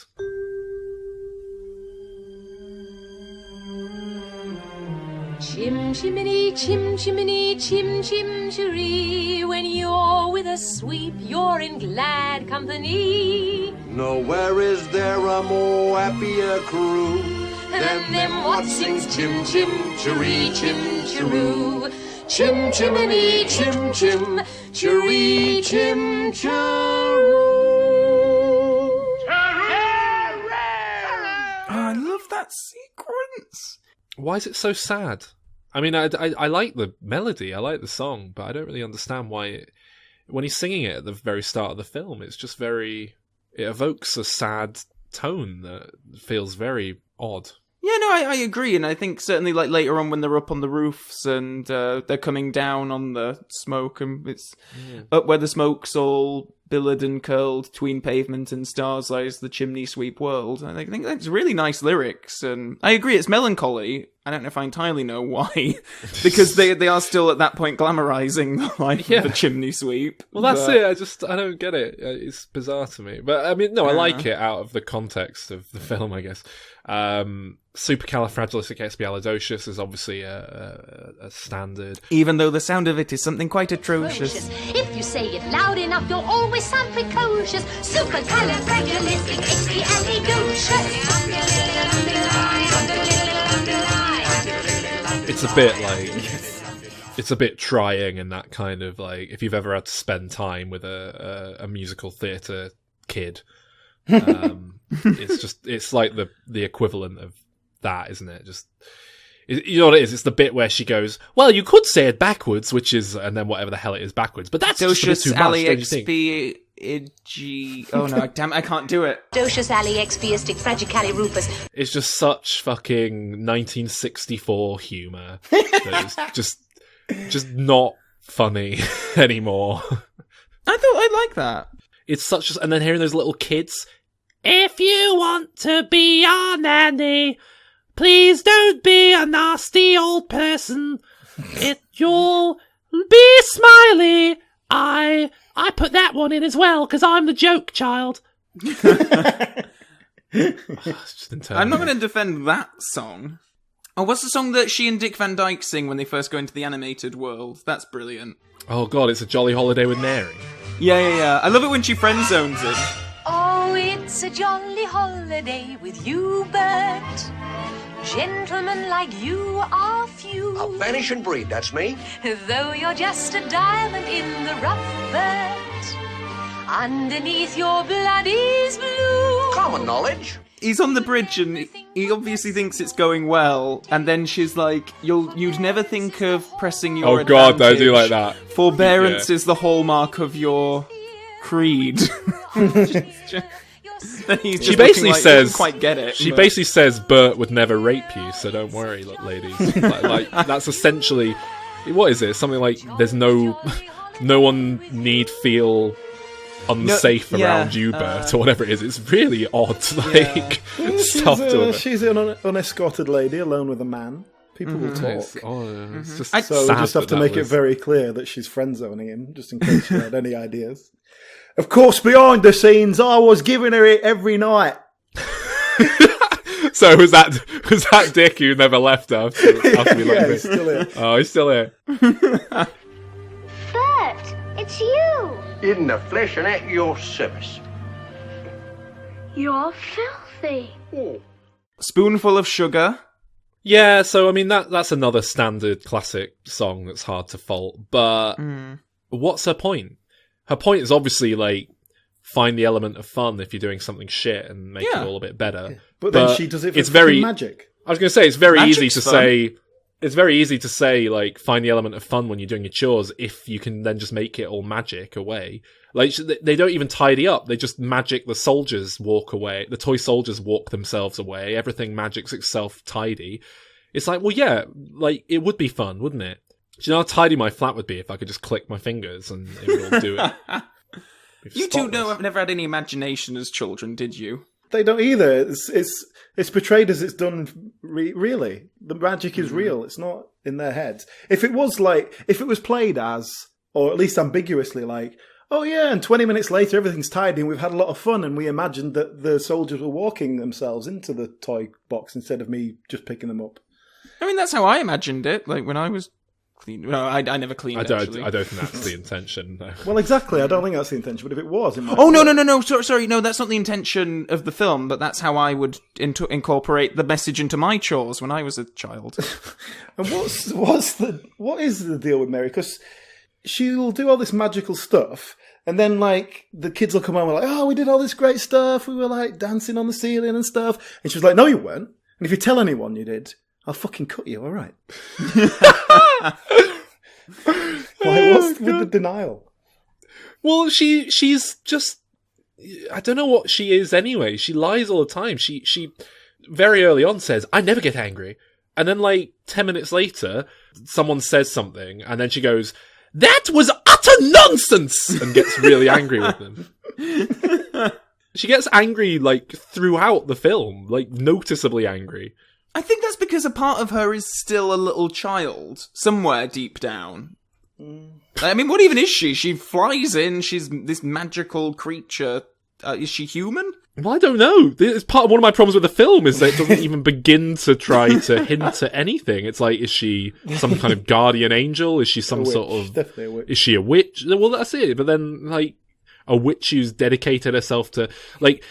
Chim chimney, chim chimney, chim chim cheree. When you're with a sweep, you're in glad company. Nowhere is there a more happier crew than them what sings chim chim cheree, chim cheroo. Chim chimney, chim chim cheree, chim cheroo. Oh, I love that sequence. Why is it so sad? I mean, I like the melody, I like the song, but I don't really understand why when he's singing it at the very start of the film, it's just it evokes a sad tone that feels very odd. Yeah, no, I agree, and I think certainly like later on when they're up on the roofs and they're coming down on the smoke, and it's up where the smoke's all billowed and curled between pavement and stars lies the chimney sweep world. I think that's really nice lyrics, and I agree it's melancholy. I don't know if I entirely know why, because they are still at that point glamorizing the life of the chimney sweep. Well, that's it. I don't get it. It's bizarre to me. But I mean, no, I like it out of the context of the film, I guess. Supercalifragilisticexpialidocious is obviously a standard. Even though the sound of it is something quite atrocious. If you say it loud enough, you'll always sound precocious. It's a bit like... It's a bit trying in that kind of like... If you've ever had to spend time with a musical theatre kid... it's like the equivalent of that, isn't it? You know what it is? It's the bit where she goes, well, you could say it backwards, which is, and then whatever the hell it is backwards, but that's just a bit too much, don't you think? Oh no, damn, I can't do it. Docious aliexpiastic fragicalirupus. It's just such fucking 1964 humour that is just not funny anymore. I thought I liked that. It's such, and then hearing those little kids, if you want to be our nanny, please don't be a nasty old person. You'll be smiley. I put that one in as well because I'm the joke child. I'm not going to defend that song. Oh, what's the song that she and Dick Van Dyke sing when they first go into the animated world? That's brilliant. Oh God, it's A Jolly Holiday with Mary. Yeah. I love it when she friend zones it. Oh, it's a jolly holiday with you, Bert. Gentlemen like you are few. A vanishing breed, that's me. Though you're just a diamond in the rough, Bert, underneath your blood is blue. Common knowledge. He's on the bridge and he obviously thinks it's going well, and then she's like, you'd never think of pressing your advantage. God, I do like that. Forbearance is the hallmark of your creed. She basically says, quite get it. She basically says Bert would never rape you, so don't worry, ladies. like that's essentially, what is it? Something like there's no one need feel unsafe around you, Bert, or whatever it is. It's really odd, stuff to her. She's an unescorted lady alone with a man. People will talk. It's just so we just have to make it very clear that she's friend zoning him, just in case you had any ideas. Of course, behind the scenes, I was giving her it every night. So was that Dick who never left after we left? He's still here. Oh, he's still here. Bert, it's you. In the flesh and at your service. You're filthy. Spoonful of sugar. Yeah, so I mean that's another standard classic song that's hard to fault. But what's her point? Her point is obviously like find the element of fun if you're doing something shit and make it all a bit better. Yeah. But then she does it for magic. I was going to say it's very Magic's easy to fun. say. It's very easy to say like find the element of fun when you're doing your chores if you can then just make it all magic away. Like they don't even tidy up; they just magic. The soldiers walk away. The toy soldiers walk themselves away. Everything magics itself tidy. It's like, well, yeah, like it would be fun, wouldn't it? Do you know how tidy my flat would be if I could just click my fingers and it would all do it? You two have never had any imagination as children, did you? They don't either. It's portrayed as it's done. Really, the magic is real. It's not in their heads. If it was played as, or at least ambiguously, like, oh yeah, and 20 minutes later everything's tidy and we've had a lot of fun, and we imagined that the soldiers were walking themselves into the toy box instead of me just picking them up. I mean, that's how I imagined it. Like when I was clean. No, I never cleaned. Actually, I don't think that's the intention. No. Well, exactly. I don't think that's the intention. But if it was, it might no. Sorry, no, that's not the intention of the film. But that's how I would incorporate the message into my chores when I was a child. And what is the deal with Mary? Because she'll do all this magical stuff, and then like the kids will come home and like, oh, we did all this great stuff. We were like dancing on the ceiling and stuff. And she was like, no, you weren't. And if you tell anyone you did, I'll fucking cut you, all right? What's with the denial? Well, she's just... I don't know what she is anyway. She lies all the time. She very early on says, I never get angry. And then like 10 minutes later, someone says something, and then she goes, that was utter nonsense! And gets really angry with them. She gets angry like throughout the film, like noticeably angry. I think that's because a part of her is still a little child, somewhere deep down. I mean, what even is she? She flies in, she's this magical creature. Is she human? Well, I don't know. It's part of one of my problems with the film is that it doesn't even begin to try to hint at anything. It's like, is she some kind of guardian angel? Is she some sort of... Definitely a witch. Is she a witch? Well, that's it. But then, like, a witch who's dedicated herself to... Like,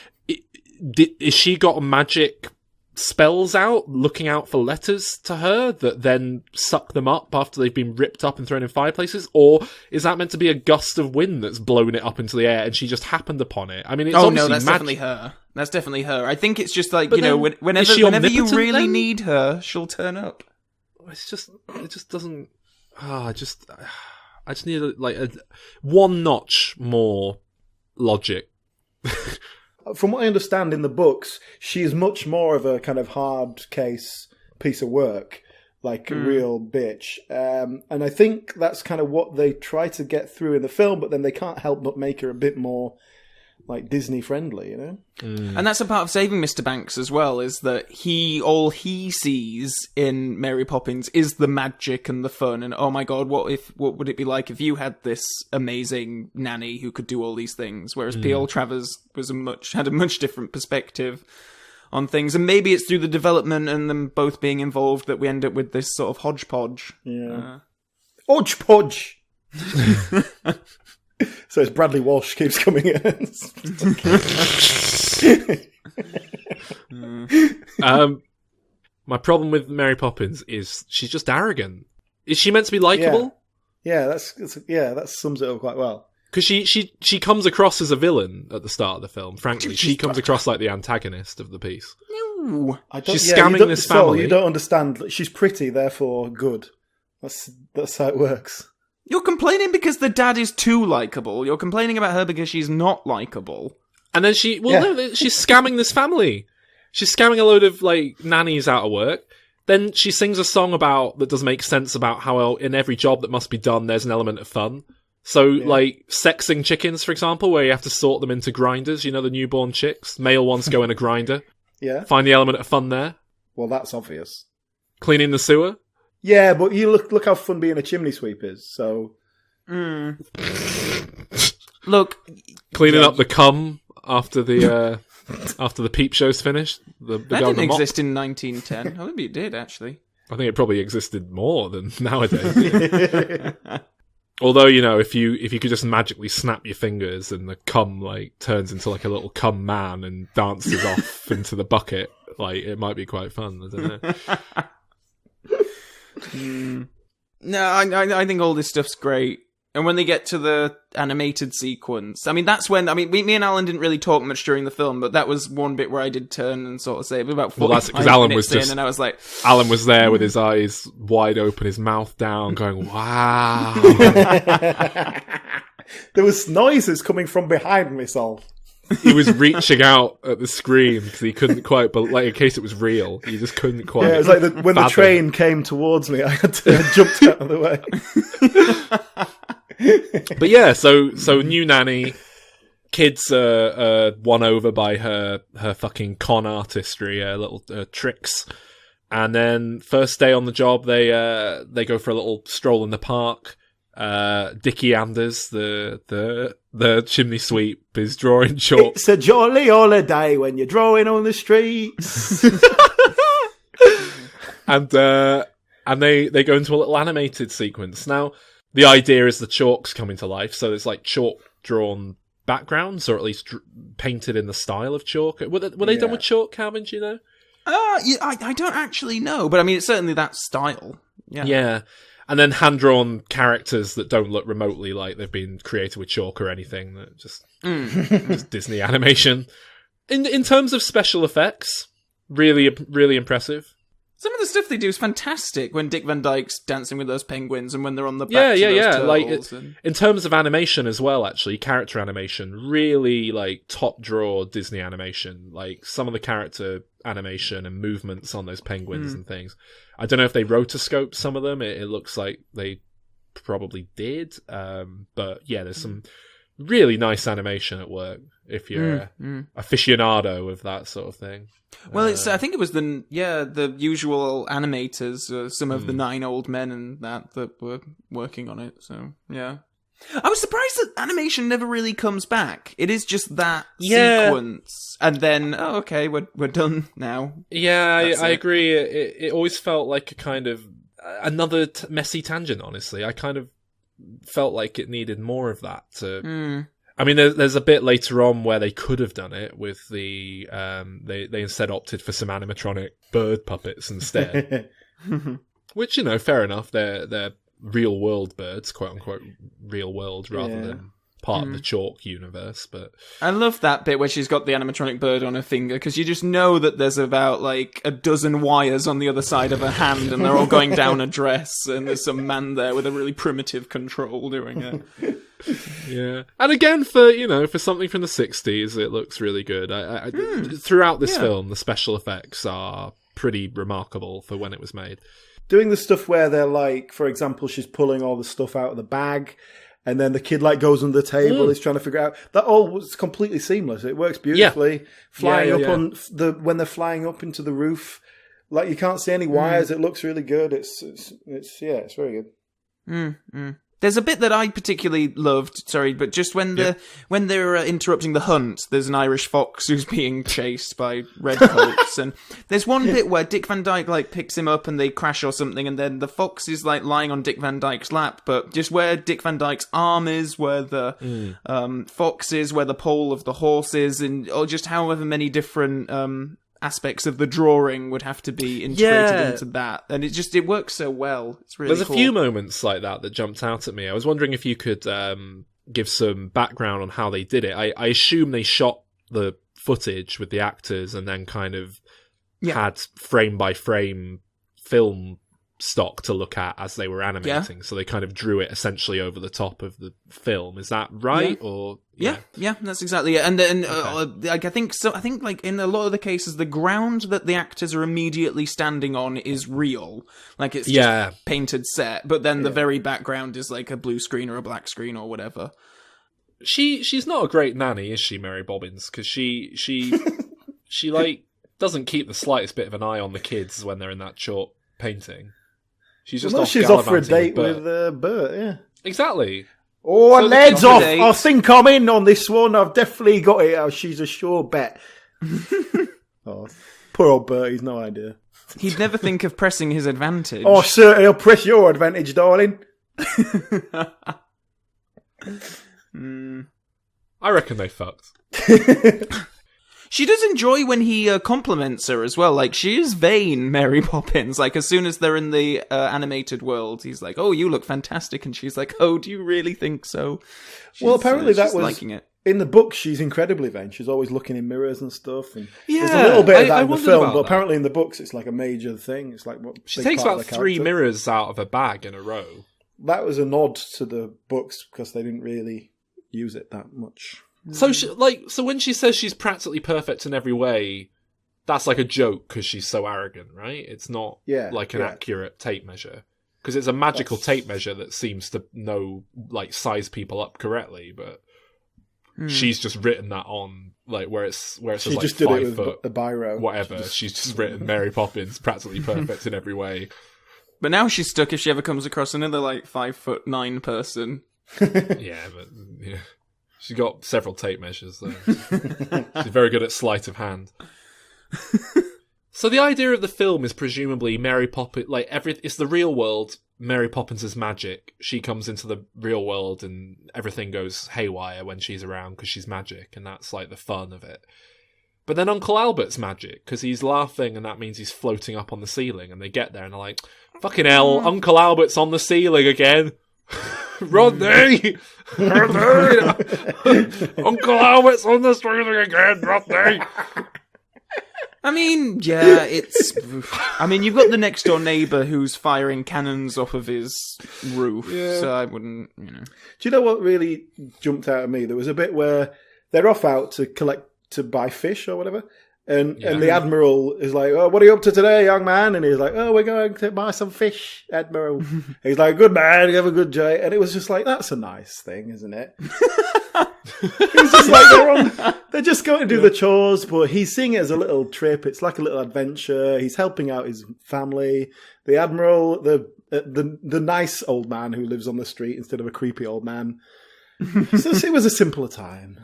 is she got magic spells out, looking out for letters to her that then suck them up after they've been ripped up and thrown in fireplaces? Or is that meant to be a gust of wind that's blown it up into the air and she just happened upon it? I mean, it's obviously that's definitely her. That's definitely her. I think it's just like, but whenever you really need her, she'll turn up. It just doesn't... I just need a one notch more logic. From what I understand in the books, she is much more of a kind of hard case piece of work, like a real bitch. And I think that's kind of what they try to get through in the film, but then they can't help but make her a bit more like Disney friendly, you know? And that's a part of saving Mr. Banks as well, is that all he sees in Mary Poppins is the magic and the fun, and oh my god, what would it be like if you had this amazing nanny who could do all these things? Whereas P.L. Travers had a much different perspective on things, and maybe it's through the development and them both being involved that we end up with this sort of hodgepodge. Yeah. Hodgepodge! So as Bradley Walsh keeps coming in. My problem with Mary Poppins is she's just arrogant. Is she meant to be likable? Yeah, that sums it up quite well. Because she comes across as a villain at the start of the film. Frankly, she comes across like the antagonist of the piece. No, she's scamming this family. So you don't understand. She's pretty, therefore good. That's how it works. You're complaining because the dad is too likable. You're complaining about her because she's not likable. And then she's scamming this family. She's scamming a load of like nannies out of work. Then she sings a song that doesn't make sense about how in every job that must be done, there's an element of fun. So like sexing chickens, for example, where you have to sort them into grinders. You know, the newborn chicks, male ones go in a grinder. Yeah. Find the element of fun there. Well, that's obvious. Cleaning the sewer. Yeah, but you look how fun being a chimney sweep is, so... Look... Cleaning up the cum after the peep show's finished. That didn't exist in 1910. Oh, maybe it did, actually. I think it probably existed more than nowadays. Although, you know, if you could just magically snap your fingers and the cum, like, turns into, like, a little cum man and dances off into the bucket, like, it might be quite fun, I don't know. No, I think all this stuff's great. And when they get to the animated sequence, I mean, that's when, me and Alan didn't really talk much during the film, but that was one bit where I did turn and sort of say, about 45 minutes in, and I was like... Alan was there with his eyes wide open, his mouth down, going, wow. There was noises coming from behind me, Sol. He was reaching out at the screen because he couldn't quite, but like in case it was real, he just couldn't quite. Yeah, it was like when the train came towards me, I had to jump out of the way. But yeah, so new nanny, kids are won over by her fucking con artistry, little tricks. And then first day on the job, they go for a little stroll in the park. Dickie Anders, the chimney sweep, is drawing chalk. It's a jolly holiday when you're drawing on the streets. and they go into a little animated sequence. Now, the idea is the chalk's coming to life, so it's like chalk drawn backgrounds, or at least painted in the style of chalk. Were they done with chalk, Calvin? Do you know? I don't actually know, but I mean, it's certainly that style. Yeah. And then hand-drawn characters that don't look remotely like they've been created with chalk or anything. That just Disney animation. In terms of special effects, really, really impressive. Some of the stuff they do is fantastic. When Dick Van Dyke's dancing with those penguins, and when they're on the back of those turtles. Like in terms of animation as well, actually, character animation, really like top drawer Disney animation. Like some of the character animation and movements on those penguins and things. I don't know if they rotoscoped some of them. It looks like they probably did. But yeah, there's some really nice animation at work if you're a aficionado of that sort of thing. Well, I think it was the usual animators, some of the 9 old men and that were working on it. So yeah, I was surprised that animation never really comes back. It is just that sequence, and then okay, we're done now. Yeah, I agree. It always felt like a kind of another messy tangent. Honestly, I kind of felt like it needed more of that to. I mean, there's a bit later on where they could have done it with the they instead opted for some animatronic bird puppets instead, which fair enough. They're real world birds, quote unquote real world, rather than part of the chalk universe. But I love that bit where she's got the animatronic bird on her finger, because you just know that there's about like a dozen wires on the other side of her hand, and they're all going down a dress, and there's some man there with a really primitive control doing it. Yeah, and again for something from the 60s, it looks really good. Throughout this film, the special effects are pretty remarkable for when it was made. Doing the stuff where they're like, for example, she's pulling all the stuff out of the bag, and then the kid like goes under the table, is trying to figure out. That all was completely seamless. It works beautifully. Flying up on when they're flying up into the roof, like you can't see any wires. It looks really good. It's very good. There's a bit that I particularly loved, but just when they're interrupting the hunt, there's an Irish fox who's being chased by redcoats, and there's one bit where Dick Van Dyke like picks him up and they crash or something, and then the fox is like lying on Dick Van Dyke's lap, but just where Dick Van Dyke's arm is, where the fox is, where the pole of the horse is, or just however many different aspects of the drawing would have to be integrated into that, and it works so well. It's really There's a few moments like that jumped out at me. I was wondering if you could give some background on how they did it. I assume they shot the footage with the actors and then kind of had frame by frame film stock to look at as they were animating, so they kind of drew it essentially over the top of the film. Is that right? Or yeah, that's exactly it. And then I think like in a lot of the cases, the ground that the actors are immediately standing on is real, like it's just painted set, but then the very background is like a blue screen or a black screen or whatever. She's not a great nanny, is she, Marybawbin? Because she like doesn't keep the slightest bit of an eye on the kids when they're in that chalk painting. She's just she's off for a date with Bert, yeah. Exactly. Oh, so legs off. I think I'm in on this one. I've definitely got it. Oh, she's a sure bet. Oh, poor old Bert, he's no idea. He'd never think of pressing his advantage. Oh, sir, he'll press your advantage, darling. I reckon they fucked. She does enjoy when he compliments her as well. Like, she is vain, Mary Poppins. Like, as soon as they're in the animated world, he's like, "Oh, you look fantastic," and she's like, "Oh, do you really think so?" Well, apparently that was liking it. In the book. She's incredibly vain. She's always looking in mirrors and stuff. And there's a little bit of that in the film, but apparently in the books, it's like a major thing. It's like what she takes about 3 mirrors out of a bag in a row. That was a nod to the books because they didn't really use it that much. So when she says she's practically perfect in every way, that's like a joke because she's so arrogant, right? It's not like an accurate tape measure, because it's a magical tape measure that seems to know, like, size people up correctly. But she's just written that on, like, where it's She like just did 5 it with foot, a biro. whatever. She's just written Mary Poppins, practically perfect in every way. But now she's stuck if she ever comes across another, like, 5'9" person. Yeah, but yeah. She's got several tape measures, though. She's very good at sleight of hand. So the idea of the film is presumably Mary Poppins, like, it's the real world. Mary Poppins is magic. She comes into the real world and everything goes haywire when she's around because she's magic, and that's, like, the fun of it. But then Uncle Albert's magic, because he's laughing and that means he's floating up on the ceiling, and they get there and they're like, fucking hell, Uncle Albert's on the ceiling again. Rodney! Uncle Albert's on the ceiling again, Rodney! I mean, yeah, you've got the next door neighbour who's firing cannons off of his roof, so I wouldn't, Do you know what really jumped out at me? There was a bit where they're off out to buy fish or whatever, and the Admiral is like, "Oh, what are you up to today, young man?" And he's like, "Oh, we're going to buy some fish, Admiral." He's like, "Good man, you have a good day." And it was just like, that's a nice thing, isn't it? It's just like they're just going to do the chores, but he's seeing it as a little trip. It's like a little adventure. He's helping out his family. The Admiral, the nice old man who lives on the street instead of a creepy old man. So it was a simpler time.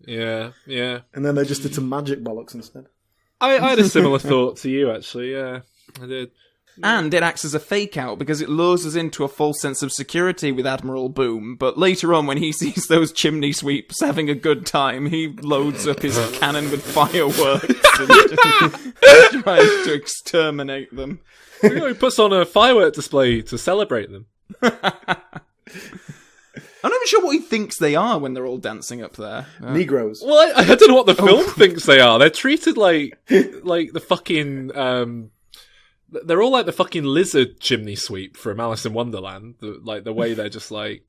Yeah. And then they just did some magic bollocks instead. I had a similar thought to you, actually, yeah. I did. And it acts as a fake out because it lures us into a false sense of security with Admiral Boom. But later on, when he sees those chimney sweeps having a good time, he loads up his cannon with fireworks and just tries to exterminate them. He puts on a firework display to celebrate them. I'm not even sure what he thinks they are when they're all dancing up there. Negroes. Well, I don't know what the film thinks they are. They're treated like the fucking... they're all like the fucking lizard chimney sweep from Alice in Wonderland. The way they're just like...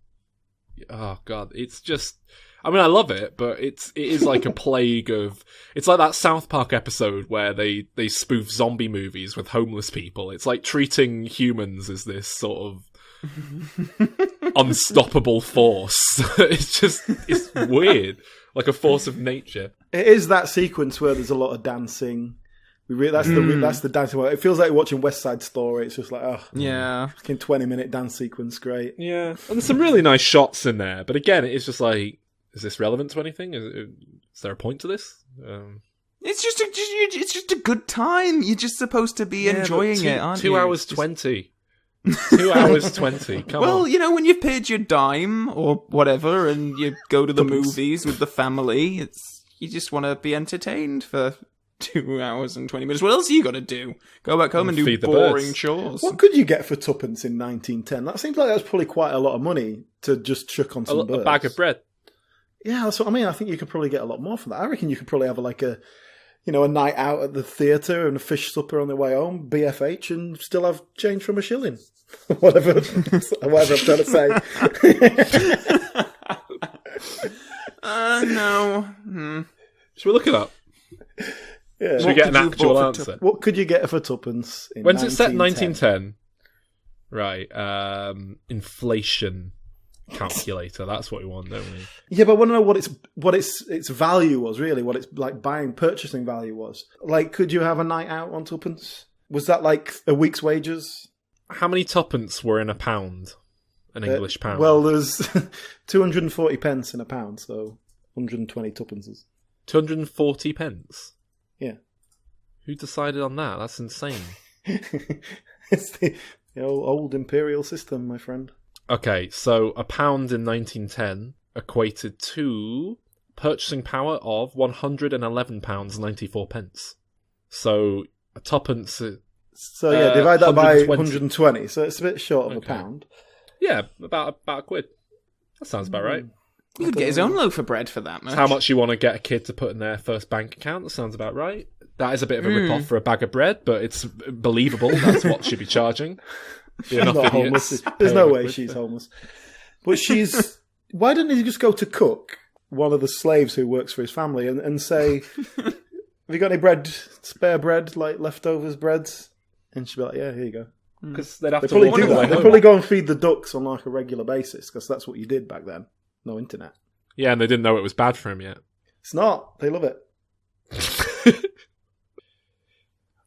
Oh, God. It's just... I mean, I love it, but it is like a plague of... It's like that South Park episode where they spoof zombie movies with homeless people. It's like treating humans as this sort of unstoppable force. It's weird. Like a force of nature. It is that sequence where there's a lot of dancing. That's the dancing one. It feels like watching West Side Story. It's just like, oh, yeah, fucking 20-minute dance sequence, great. Yeah, and there's some really nice shots in there. But again, it's just like, is this relevant to anything? Is there a point to this? It's just a good time. You're just supposed to be enjoying it, aren't you? 2 hours 20. 2 hours 20. Come on. Well, when you've paid your dime or whatever, and you go to the movies with the family, you just want to be entertained for 2 hours and 20 minutes. What else are you got to do? Go back home and do boring chores. What could you get for tuppence in 1910? That seems like that was probably quite a lot of money to just chuck on some birds. A bag of bread. Yeah, that's what I mean. I think you could probably get a lot more for that. I reckon you could probably have a night out at the theatre and a fish supper on the way home, BFH, and still have change from a shilling. whatever I'm trying to say. No. Should we look it up? Yeah. Should we get an actual answer? What could you get for tuppence in When's it set? 1910? 1910. Right. Inflation calculator. That's what we want, don't we? Yeah, but I want to know what its value was, really, what its like purchasing value was. Like, could you have a night out on tuppence? Was that like a week's wages? How many tuppence were in a pound? An English pound? Well, there's 240 pence in a pound, so 120 tuppences. 240 pence? Yeah. Who decided on that? That's insane. It's the old imperial system, my friend. Okay, so a pound in 1910 equated to purchasing power of £111.94. So a tuppence... So yeah, divide that by 120. So it's a bit short of a pound. Yeah, about a quid. That sounds about right. You could get his own loaf of bread for that much. How much you want to get a kid to put in their first bank account? That sounds about right. That is a bit of a rip-off for a bag of bread, but it's believable. That's what she'd be charging. She's not homeless. There's no way she's homeless. But she's... Why didn't he just go to Cook, one of the slaves who works for his family, and say, have you got any bread, spare bread, like leftovers breads? And she'd be like, yeah, here you go. Because they'd have to probably do that. They'd probably go and feed the ducks on like a regular basis, because that's what you did back then. No internet. Yeah, and they didn't know it was bad for him yet. It's not. They love it.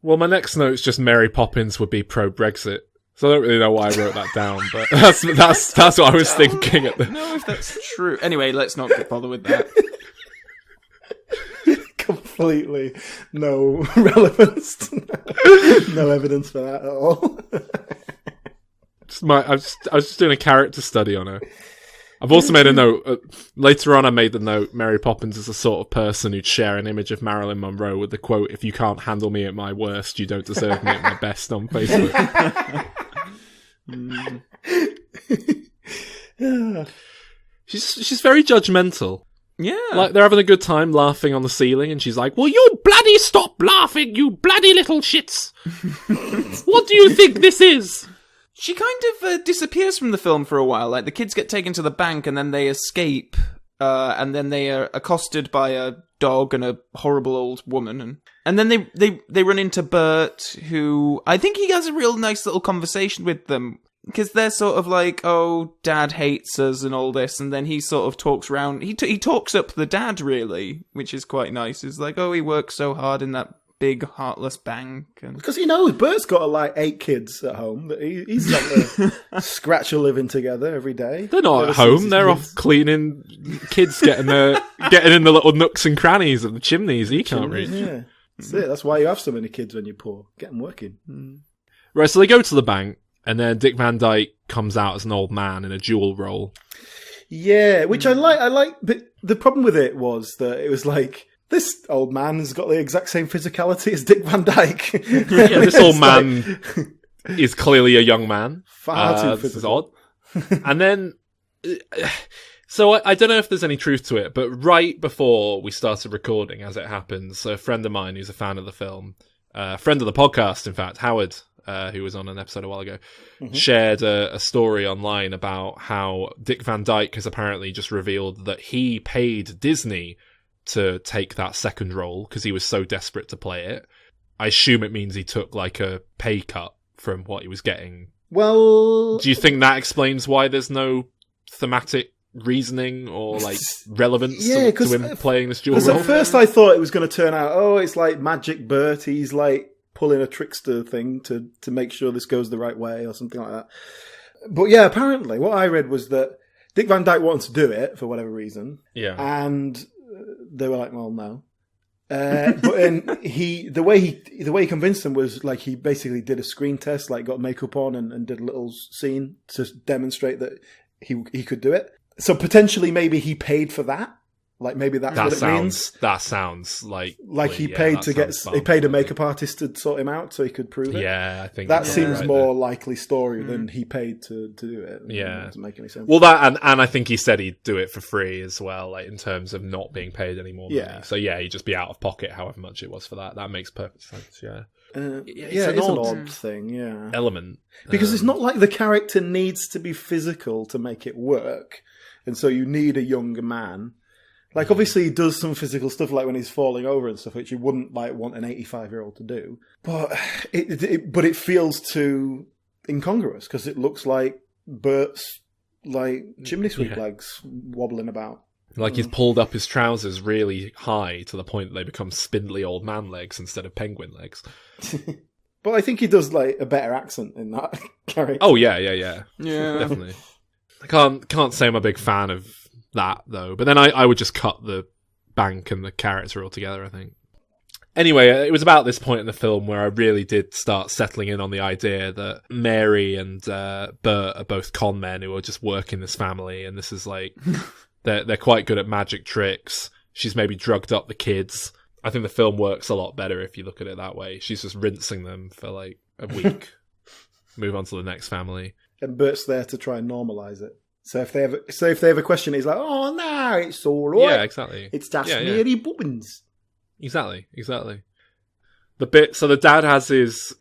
Well, my next note is just Mary Poppins would be pro-Brexit. So I don't really know why I wrote that down, but that's what I was thinking. I don't know if that's true. Anyway, let's not bother with that. Completely no relevance. No evidence for that at all. I was just doing a character study on her. I've also made a note. Later on, I made the note, Mary Poppins is the sort of person who'd share an image of Marilyn Monroe with the quote, "If you can't handle me at my worst, you don't deserve me at my best," on Facebook. She's very judgmental. Yeah. Like, they're having a good time laughing on the ceiling, and she's like, "Well, you bloody stop laughing, you bloody little shits! What do you think this is?" She kind of disappears from the film for a while. Like, the kids get taken to the bank and then they escape, and then they are accosted by a dog and a horrible old woman. And then they run into Bert, who I think he has a real nice little conversation with them. Because they're sort of like, oh, Dad hates us and all this, and then he sort of talks round. He talks up the dad, really, which is quite nice. He's like, oh, he works so hard in that big heartless bank, and because Bert's got like 8 kids at home that he's got to scratch a living together every day. They're not at home; they're off cleaning. Kids getting in the little nooks and crannies of the chimneys he can't reach. Yeah, that's it. That's why you have so many kids when you're poor. Get them working. Right, so they go to the bank, and then Dick Van Dyke comes out as an old man in a dual role. Yeah, which I like, but the problem with it was that it was like, this old man has got the exact same physicality as Dick Van Dyke. Yeah, this old man is clearly a young man. Far too this is physical. odd. And then, so I don't know if there's any truth to it, but right before we started recording, as it happens, a friend of mine who's a fan of the film, a friend of the podcast, in fact, Howard, who was on an episode a while ago, shared a story online about how Dick Van Dyke has apparently just revealed that he paid Disney to take that second role because he was so desperate to play it. I assume it means he took like a pay cut from what he was getting. Well, do you think that explains why there's no thematic reasoning or like relevance to him playing this dual role? At first I thought it was going to turn out, oh, it's like Magic Bert, he's like pulling a trickster thing to make sure this goes the right way or something like that. But yeah, apparently what I read was that Dick Van Dyke wanted to do it for whatever reason. Yeah. And they were like, well, no. But then the way he convinced them was like he basically did a screen test, like got makeup on and did a little scene to demonstrate that he could do it. So potentially maybe he paid for that. Like maybe that's what it means. That sounds like he paid he paid a makeup artist to sort him out so he could prove it. Yeah, I think that seems right more likely story than he paid to do it. Yeah, it doesn't make any sense. Well, that and I think he said he'd do it for free as well, like in terms of not being paid any more money. Yeah. So yeah, he'd just be out of pocket, however much it was for that. That makes perfect sense. Yeah. It's an odd thing. Yeah, element because it's not like the character needs to be physical to make it work, and so you need a younger man. Like, obviously, he does some physical stuff, like when he's falling over and stuff, which you wouldn't like want an 85-year-old to do. But it feels too incongruous because it looks like Bert's like chimney sweep legs wobbling about. Like he's pulled up his trousers really high to the point that they become spindly old man legs instead of penguin legs. But I think he does like a better accent in that character. Oh yeah, definitely. I can't say I'm a big fan of that though, but then I would just cut the bank and the character altogether, I think. Anyway, it was about this point in the film where I really did start settling in on the idea that Mary and Bert are both con men who are just working this family, and this is like they're quite good at magic tricks. She's maybe drugged up the kids. I think the film works a lot better if you look at it that way. She's just rinsing them for like a week, move on to the next family, and Bert's there to try and normalise it. So if they have a question, he's like, "Oh no, it's all right." Yeah, exactly. It's just Mary Poppins. Exactly. The bit. So the dad has his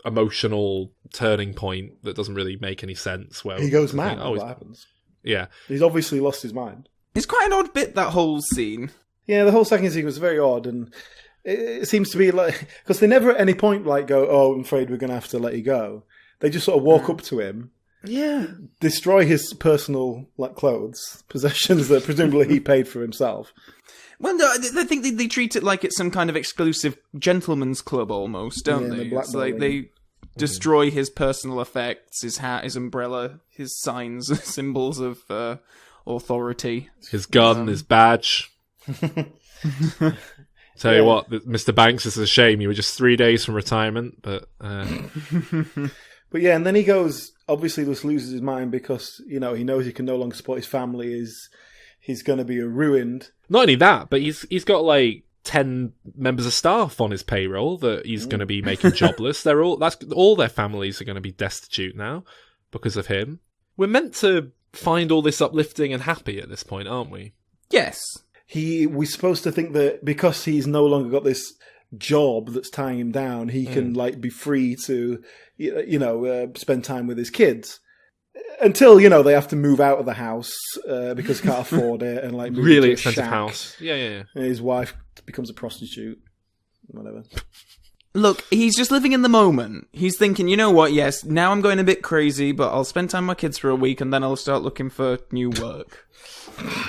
emotional turning point that doesn't really make any sense. Where he goes mad. What happens? Yeah, he's obviously lost his mind. It's quite an odd bit, that whole scene. Yeah, the whole second scene was very odd, and it seems to be like because they never at any point like go, "Oh, I'm afraid we're going to have to let you go." They just sort of walk up to him. destroy his personal clothes, possessions that presumably he paid for himself. Well, no, I think they treat it like it's some kind of exclusive gentleman's club almost, don't they? It's like they destroy his personal effects, his hat, his umbrella, his signs, symbols of authority. His gun, his badge. Tell you what, Mr. Banks, this is a shame. You were just 3 days from retirement, but... But yeah, and then he goes, obviously just loses his mind because, he knows he can no longer support his family, he's going to be ruined. Not only that, but he's got 10 members of staff on his payroll that he's going to be making jobless. All their families are going to be destitute now because of him. We're meant to find all this uplifting and happy at this point, aren't we? Yes. We're supposed to think that because he's no longer got this job that's tying him down, he can be free to, spend time with his kids. Until, they have to move out of the house because he can't afford it and move really to a expensive shack. house. Yeah. And his wife becomes a prostitute. Whatever. Look, he's just living in the moment. He's thinking, you know what, yes, now I'm going a bit crazy, but I'll spend time with my kids for a week and then I'll start looking for new work.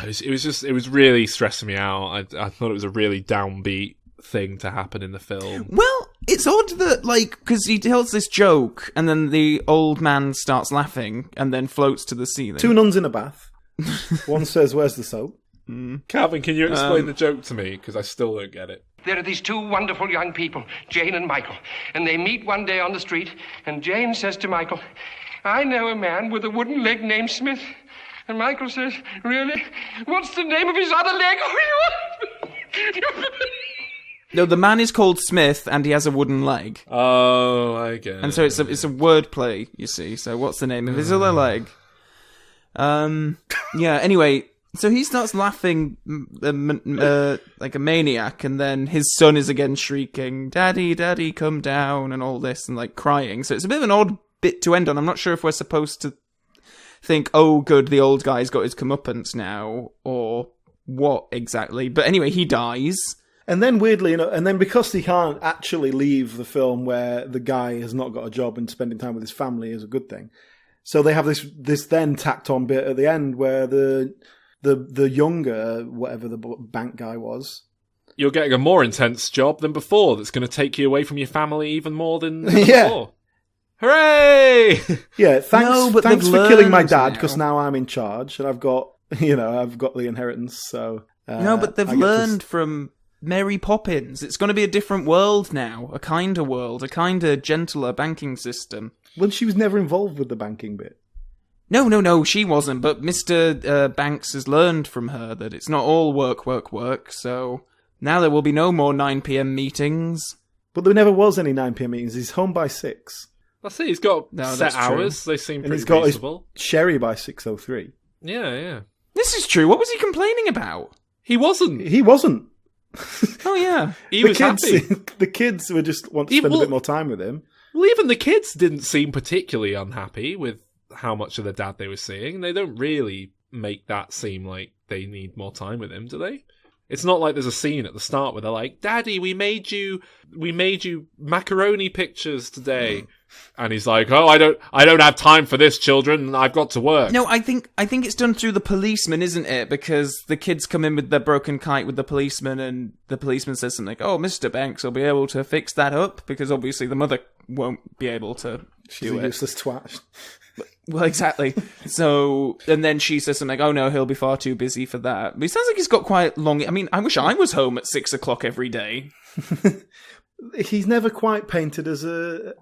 It was really stressing me out. I thought it was a really downbeat thing to happen in the film. Well, it's odd that, because he tells this joke and then the old man starts laughing and then floats to the ceiling. 2 nuns in a bath. One says, "Where's the soap?" Calvin, can you explain the joke to me? Because I still don't get it. There are these 2 wonderful young people, Jane and Michael, and they meet one day on the street, and Jane says to Michael, "I know a man with a wooden leg named Smith." And Michael says, "Really? What's the name of his other leg?" No, the man is called Smith and he has a wooden leg. Oh, I get it. And so it's a wordplay, you see. So what's the name of his other leg? Yeah, anyway, so he starts laughing like a maniac, and then his son is again shrieking, "Daddy, Daddy, come down," and all this, and crying. So it's a bit of an odd bit to end on. I'm not sure if we're supposed to think, oh, good, the old guy's got his comeuppance now, or what exactly. But anyway, he dies. And then weirdly, and then because he can't actually leave the film where the guy has not got a job and spending time with his family is a good thing. So they have this then tacked on bit at the end where the younger, whatever the bank guy was. You're getting a more intense job than before that's going to take you away from your family even more than before. Hooray! Yeah, thanks for killing my dad because now I'm in charge and I've got the inheritance. So no, but they've learned from Mary Poppins. It's going to be a different world now, a kinder world, a kinder, gentler banking system. Well, she was never involved with the banking bit. No, she wasn't. But Mr. Banks has learned from her that it's not all work. So now there will be no more 9 p.m. meetings. But there never was any 9 p.m. meetings. He's home by 6. That's it. He's got set hours. True. They seem pretty reasonable. And he's got his sherry by 6:03. Yeah. This is true. What was he complaining about? He wasn't. Oh, yeah. He was happy. The kids would just want to spend a bit more time with him. Well, even the kids didn't seem particularly unhappy with how much of the dad they were seeing. They don't really make that seem like they need more time with him, do they? It's not like there's a scene at the start where they're like, "Daddy, we made you macaroni pictures today." And he's like, "Oh, I don't have time for this, children. I've got to work." No, I think it's done through the policeman, isn't it? Because the kids come in with their broken kite with the policeman, and the policeman says something like, "Oh, Mr. Banks will be able to fix that up," because obviously the mother won't be able to do it. Useless twat. Well, exactly. So, and then she says something like, "Oh no, he'll be far too busy for that." But it sounds like he's got quite long. I mean, I wish I was home at 6 o'clock every day. He's never quite painted as a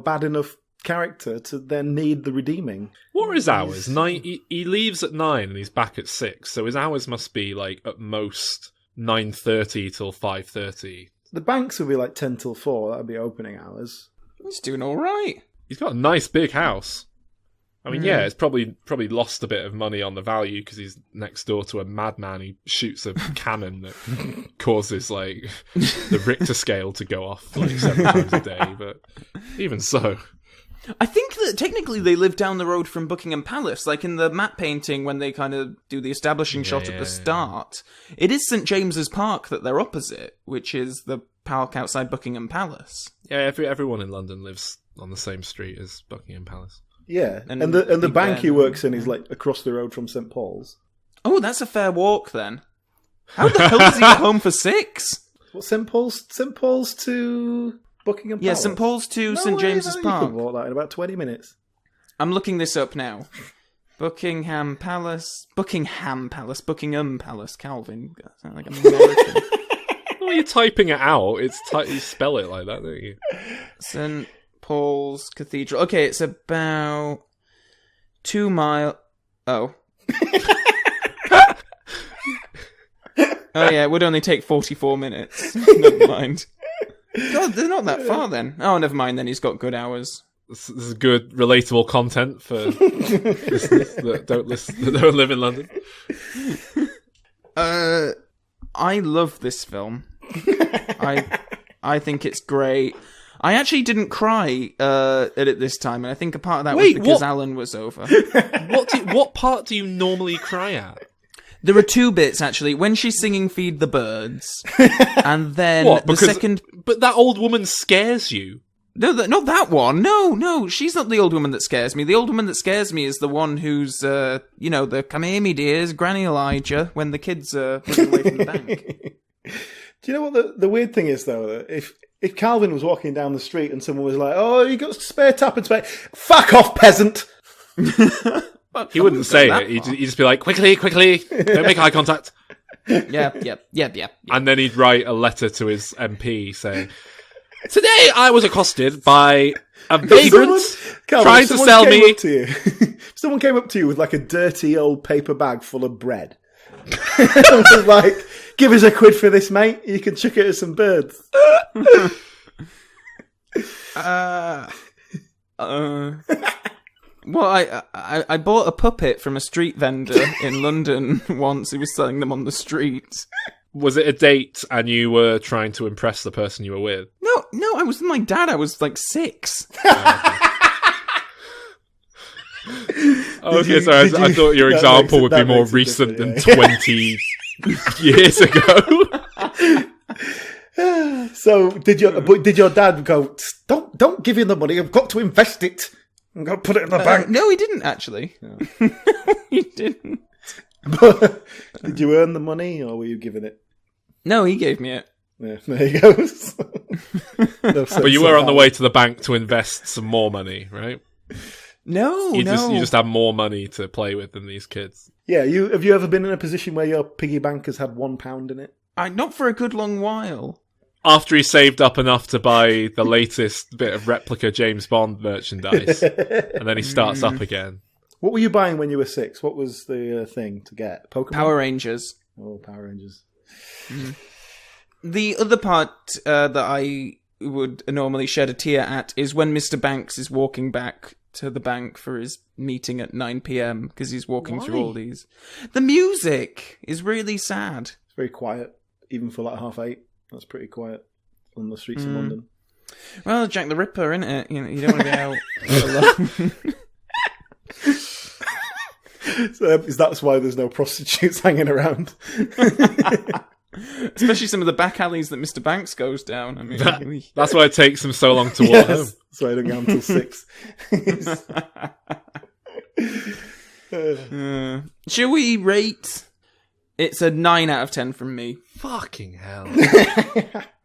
bad enough character to then need the redeeming. What are his hours? He leaves at 9 and he's back at 6. So his hours must be at most 9:30 till 5:30. The banks would be 10 till 4. That would be opening hours. He's doing all right. He's got a nice big house. I mean, yeah, it's probably lost a bit of money on the value because he's next door to a madman who shoots a cannon that causes the Richter scale to go off 7 times a day. But even so, I think that technically they live down the road from Buckingham Palace. Like in the map painting, when they kind of do the establishing shot at the start, it is St James's Park that they're opposite, which is the park outside Buckingham Palace. Yeah, everyone in London lives on the same street as Buckingham Palace. Yeah, and the Big bank Ben. he works in is like across the road from St Paul's. Oh, that's a fair walk then. How the hell does he get home for 6? What, St Paul's? St Paul's to Buckingham Palace? Yeah, St Paul's to No St way, James's no, Park. You can walk that in about 20 minutes. I'm looking this up now. Buckingham Palace, Calvin. I sound like I'm American. When you're typing it out, you spell it like that, don't you? St Paul's Cathedral. Okay, it's about 2 mile. Oh. Oh yeah, it would only take 44 minutes. Never mind. God, they're not that far then. Oh, never mind then, he's got good hours. This is good, relatable content for listeners that don't live in London. I love this film. I think it's great. I actually didn't cry at it this time, and I think a part of that was because Alan was over. What part do you normally cry at? There are 2 bits, actually. When she's singing Feed the Birds, and then the second... But that old woman scares you. No, not that one. No, she's not the old woman that scares me. The old woman that scares me is the one who's, the come here, me dears, Granny Elijah, when the kids are running away from the bank. Do you know what the weird thing is, though? If Calvin was walking down the street and someone was like, "Oh, you got spare tap and spare," fuck off, peasant. He wouldn't say it. He'd just be like, quickly, don't make eye contact. Yeah. And then he'd write a letter to his MP saying, "Today I was accosted by a vagrant trying to sell me." If someone came up to you with like a dirty old paper bag full of bread, and was like, "Give us a quid for this, mate. You can chuck it at some birds." Well, I bought a puppet from a street vendor in London once. He was selling them on the street. Was it a date and you were trying to impress the person you were with? No, I was with my dad. I was like 6. Okay, sorry, I thought your example would be more recent than 20 years ago. So did your dad go, don't give him the money, I've got to invest it. I'm going to put it in the bank. No, he didn't actually. No. He didn't. But did you earn the money or were you giving it? No, he gave me it. Yeah, there he goes. But you were on the way to the bank to invest some more money, right? No, you just have more money to play with than these kids. Yeah, have you ever been in a position where your piggy bank has had £1 in it? Not for a good long while. After he saved up enough to buy the latest bit of replica James Bond merchandise, and then he starts up again. What were you buying when you were 6? What was the thing to get? Pokemon? Power Rangers. Oh, Power Rangers. Mm. The other part that I would normally shed a tear at is when Mr. Banks is walking back to the bank for his meeting at 9 p.m. because he's walking through all these. The music is really sad. It's very quiet, even for like 8:30. That's pretty quiet on the streets of London. Well, Jack the Ripper, isn't it? You don't want to be out alone. So that's why there's no prostitutes hanging around. Especially some of the back alleys that Mr. Banks goes down. I mean, that's why it takes him so long to walk home. That's why I don't get until 6. Shall we rate? It's a 9 out of 10 from me. Fucking hell.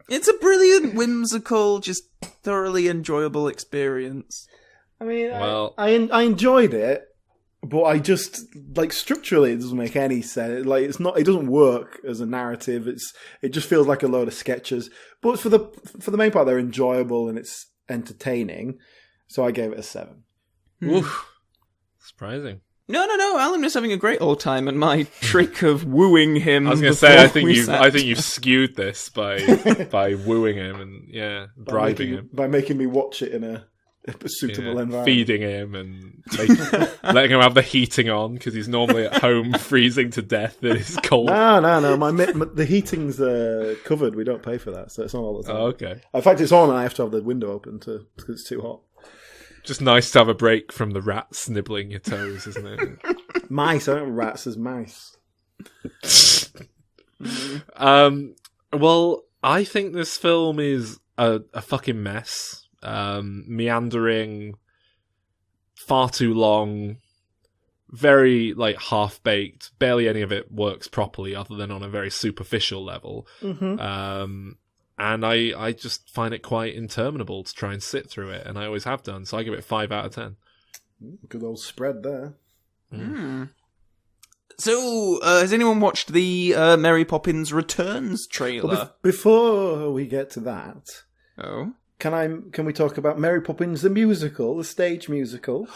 It's a brilliant, whimsical, just thoroughly enjoyable experience. I mean, well, I enjoyed it, but I just, like, structurally it doesn't make any sense. Like, it doesn't work as a narrative. It just feels like a load of sketches. But for the main part, they're enjoyable and it's entertaining. So I gave it a 7. Oof. Surprising. No. Alan was having a great old time, and my trick of wooing him. I was going to say, I think you've skewed this by wooing him and bribing him by making me watch it in a suitable environment, feeding him and letting him have the heating on because he's normally at home freezing to death in his cold. No. The heating's covered. We don't pay for that, so it's on all the time. Oh, okay. In fact, it's on, and I have to have the window open because it's too hot. Just nice to have a break from the rats nibbling your toes, isn't it? Mice, I don't rats, there's mice. Well, I think this film is a fucking mess. Meandering, far too long, very like half-baked, barely any of it works properly other than on a very superficial level. Mm-hmm. And I just find it quite interminable to try and sit through it, and I always have done, so I give it 5 out of 10. Good old spread there. So, has anyone watched the Mary Poppins Returns trailer? Well, before we get to that, Oh. can we talk about Mary Poppins the musical, the stage musical?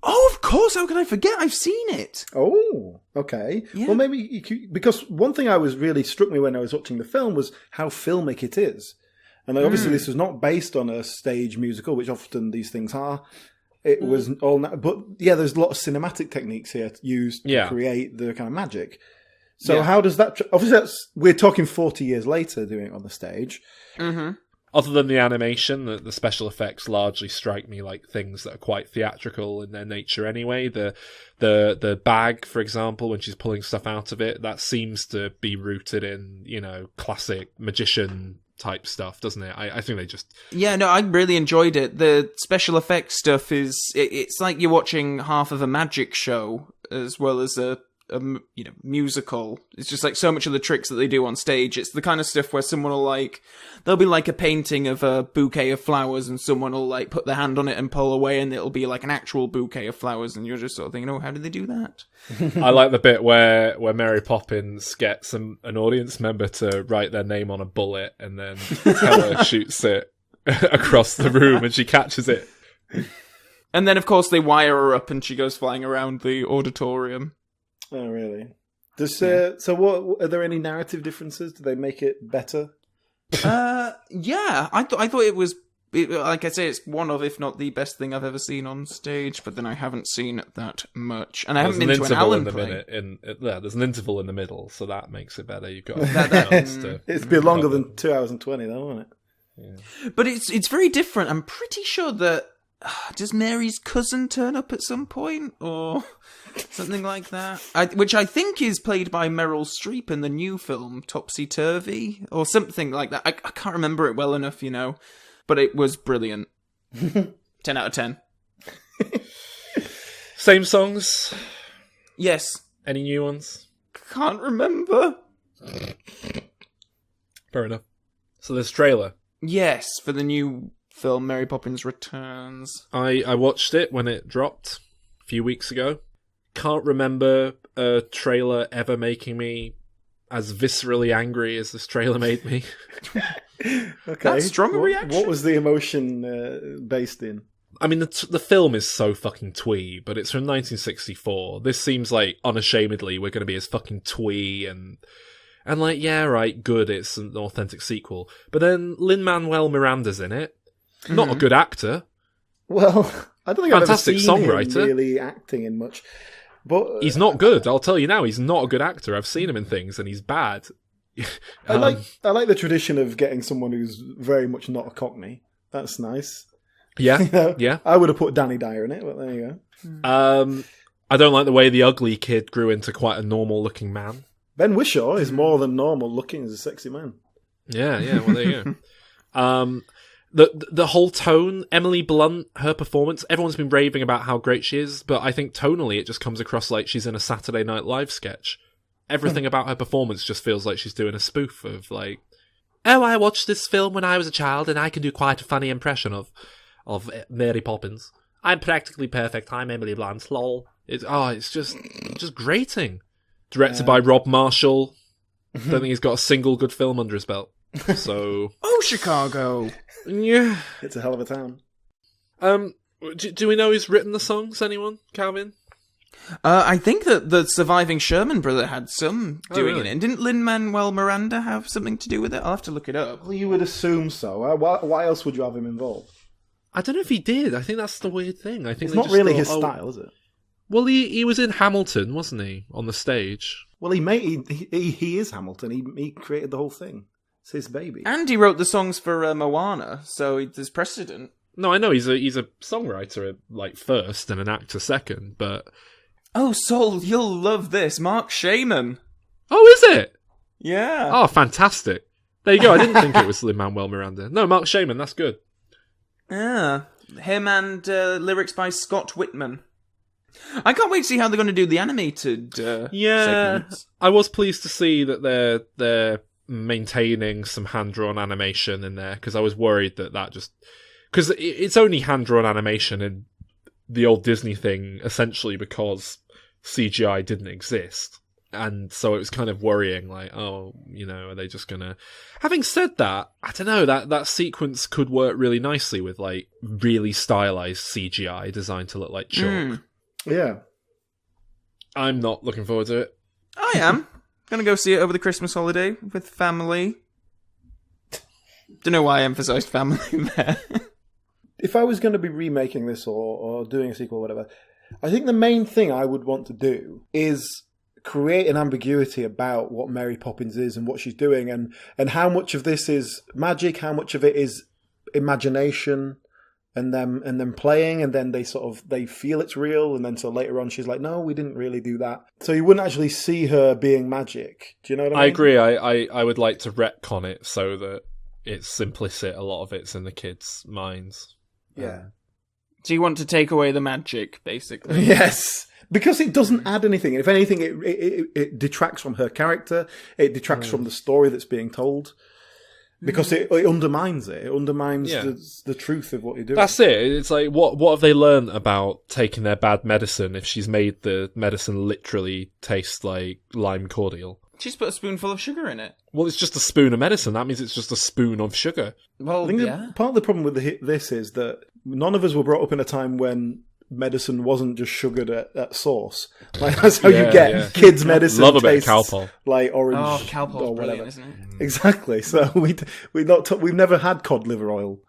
Oh, of course! How can I forget? I've seen it! Oh, okay. Yeah. Well, maybe you could, because one thing I was really struck me when I was watching the film was how filmic it is. And obviously this was not based on a stage musical, which often these things are. It was all... But yeah, there's a lot of cinematic techniques here used to create the kind of magic. So how does that... Obviously, we're talking 40 years later doing it on the stage. Mm-hmm. Other than the animation, the special effects largely strike me like things that are quite theatrical in their nature anyway. The bag, for example, when she's pulling stuff out of it, that seems to be rooted in, you know, classic magician type stuff, doesn't it? I think they just... Yeah, no, I really enjoyed it. The special effects stuff is... It's like you're watching half of a magic show as well as a musical. It's just like so much of the tricks that they do on stage. It's the kind of stuff where someone will like... There'll be like a painting of a bouquet of flowers and someone will like put their hand on it and pull away and it'll be like an actual bouquet of flowers and you're just sort of thinking, oh, how did they do that? I like the bit where Mary Poppins gets an audience member to write their name on a bullet and then Teller shoots it across the room and she catches it. And then, of course, they wire her up and she goes flying around the auditorium. Oh, really? So what, are there any narrative differences? Do they make it better? Yeah, I thought it was, like I say, it's one of, if not the best thing I've ever seen on stage, but then I haven't seen it that much. And I haven't been to an Allen play. There's an interval in the middle, so that makes it better. You've got it's been longer than 2 hours and 20, though, won't it? Yeah. But it's very different. I'm pretty sure that... does Mary's cousin turn up at some point? Or something like that? Which I think is played by Meryl Streep in the new film, Topsy Turvy, or something like that. I can't remember it well enough, you know. But it was brilliant. 10 out of 10. Same songs? Yes. Any new ones? Can't remember. Fair enough. So there's trailer. Yes, for the new film Mary Poppins Returns. I watched it when it dropped a few weeks ago. Can't remember a trailer ever making me as viscerally angry as this trailer made me. Okay. That's strong reaction. What was the emotion based in? I mean, the film is so fucking twee, but it's from 1964. This seems like unashamedly we're going to be as fucking twee and like, yeah, right, good, it's an authentic sequel. But then Lin-Manuel Miranda's in it. Not a good actor. Well, I don't think Fantastic I've ever seen songwriter. him really acting in much. But he's not good. I'll tell you now, he's not a good actor. I've seen him in things, and he's bad. I like the tradition of getting someone who's very much not a Cockney. That's nice. Yeah, You know, yeah. I would have put Danny Dyer in it, but there you go. I don't like the way the ugly kid grew into quite a normal-looking man. Ben Whishaw is more than normal looking as a sexy man. Yeah, well, there you go. The whole tone, Emily Blunt, her performance, everyone's been raving about how great she is, but I think tonally it just comes across like she's in a Saturday Night Live sketch. Everything about her performance just feels like she's doing a spoof of like, oh, I watched this film when I was a child and I can do quite a funny impression of Mary Poppins. I'm practically perfect. I'm Emily Blunt. Lol. It's just grating. Directed by Rob Marshall. Don't think he's got a single good film under his belt. So, Chicago. Yeah, it's a hell of a town. Do we know who's written the songs? Anyone, Calvin? I think that the surviving Sherman brother had some doing really? it. And didn't Lin-Manuel Miranda have something to do with it? I'll have to look it up. Well, you would assume so. Why else would you have him involved? I don't know if he did. I think that's the weird thing. I think it's not really his style, is it? Well, he was in Hamilton, wasn't he, on the stage? Well, he is Hamilton. He created the whole thing. It's his baby. And he wrote the songs for Moana, so there's precedent. No, I know he's a songwriter like first and an actor second, but oh, Sol, you'll love this. Mark Shaman. Oh, is it? Yeah. Oh, fantastic. There you go. I didn't think it was Lin-Manuel Miranda. No, Mark Shaman. That's good. Yeah. Him and lyrics by Scott Whitman. I can't wait to see how they're going to do the animated segments. I was pleased to see that they're maintaining some hand-drawn animation in there, because I was worried that just... Because it's only hand-drawn animation in the old Disney thing, essentially because CGI didn't exist. And so it was kind of worrying, like, oh, you know, are they just gonna... Having said that, I don't know, that sequence could work really nicely with, like, really stylized CGI designed to look like chalk. Yeah. I'm not looking forward to it. I am. Gonna go see it over the Christmas holiday with family. Don't know why I emphasised family there. If I was going to be remaking this or doing a sequel or whatever, I think the main thing I would want to do is create an ambiguity about what Mary Poppins is and what she's doing, and how much of this is magic, how much of it is imagination, and them playing, and then they feel it's real, and then so later on she's like, no, we didn't really do that. So you wouldn't actually see her being magic. Do you know what I mean? I agree. I would like to retcon it so that it's implicit. A lot of it's in the kids' minds. Yeah. So you want to take away the magic, basically? Yes. Because it doesn't add anything. If anything, it detracts from her character. It detracts from the story that's being told. Because it undermines it. It undermines the truth of what you're doing. That's it. It's like, what have they learned about taking their bad medicine if she's made the medicine literally taste like lime cordial? She's put a spoonful of sugar in it. Well, it's just a spoon of medicine. That means it's just a spoon of sugar. Well, I think part of the problem with this is that none of us were brought up in a time when medicine wasn't just sugared at source. Like, that's how you get kids' medicine. Love a bit of Calpol. Like orange Calpol's or whatever. brilliant, isn't it? Exactly. So we've never had cod liver oil.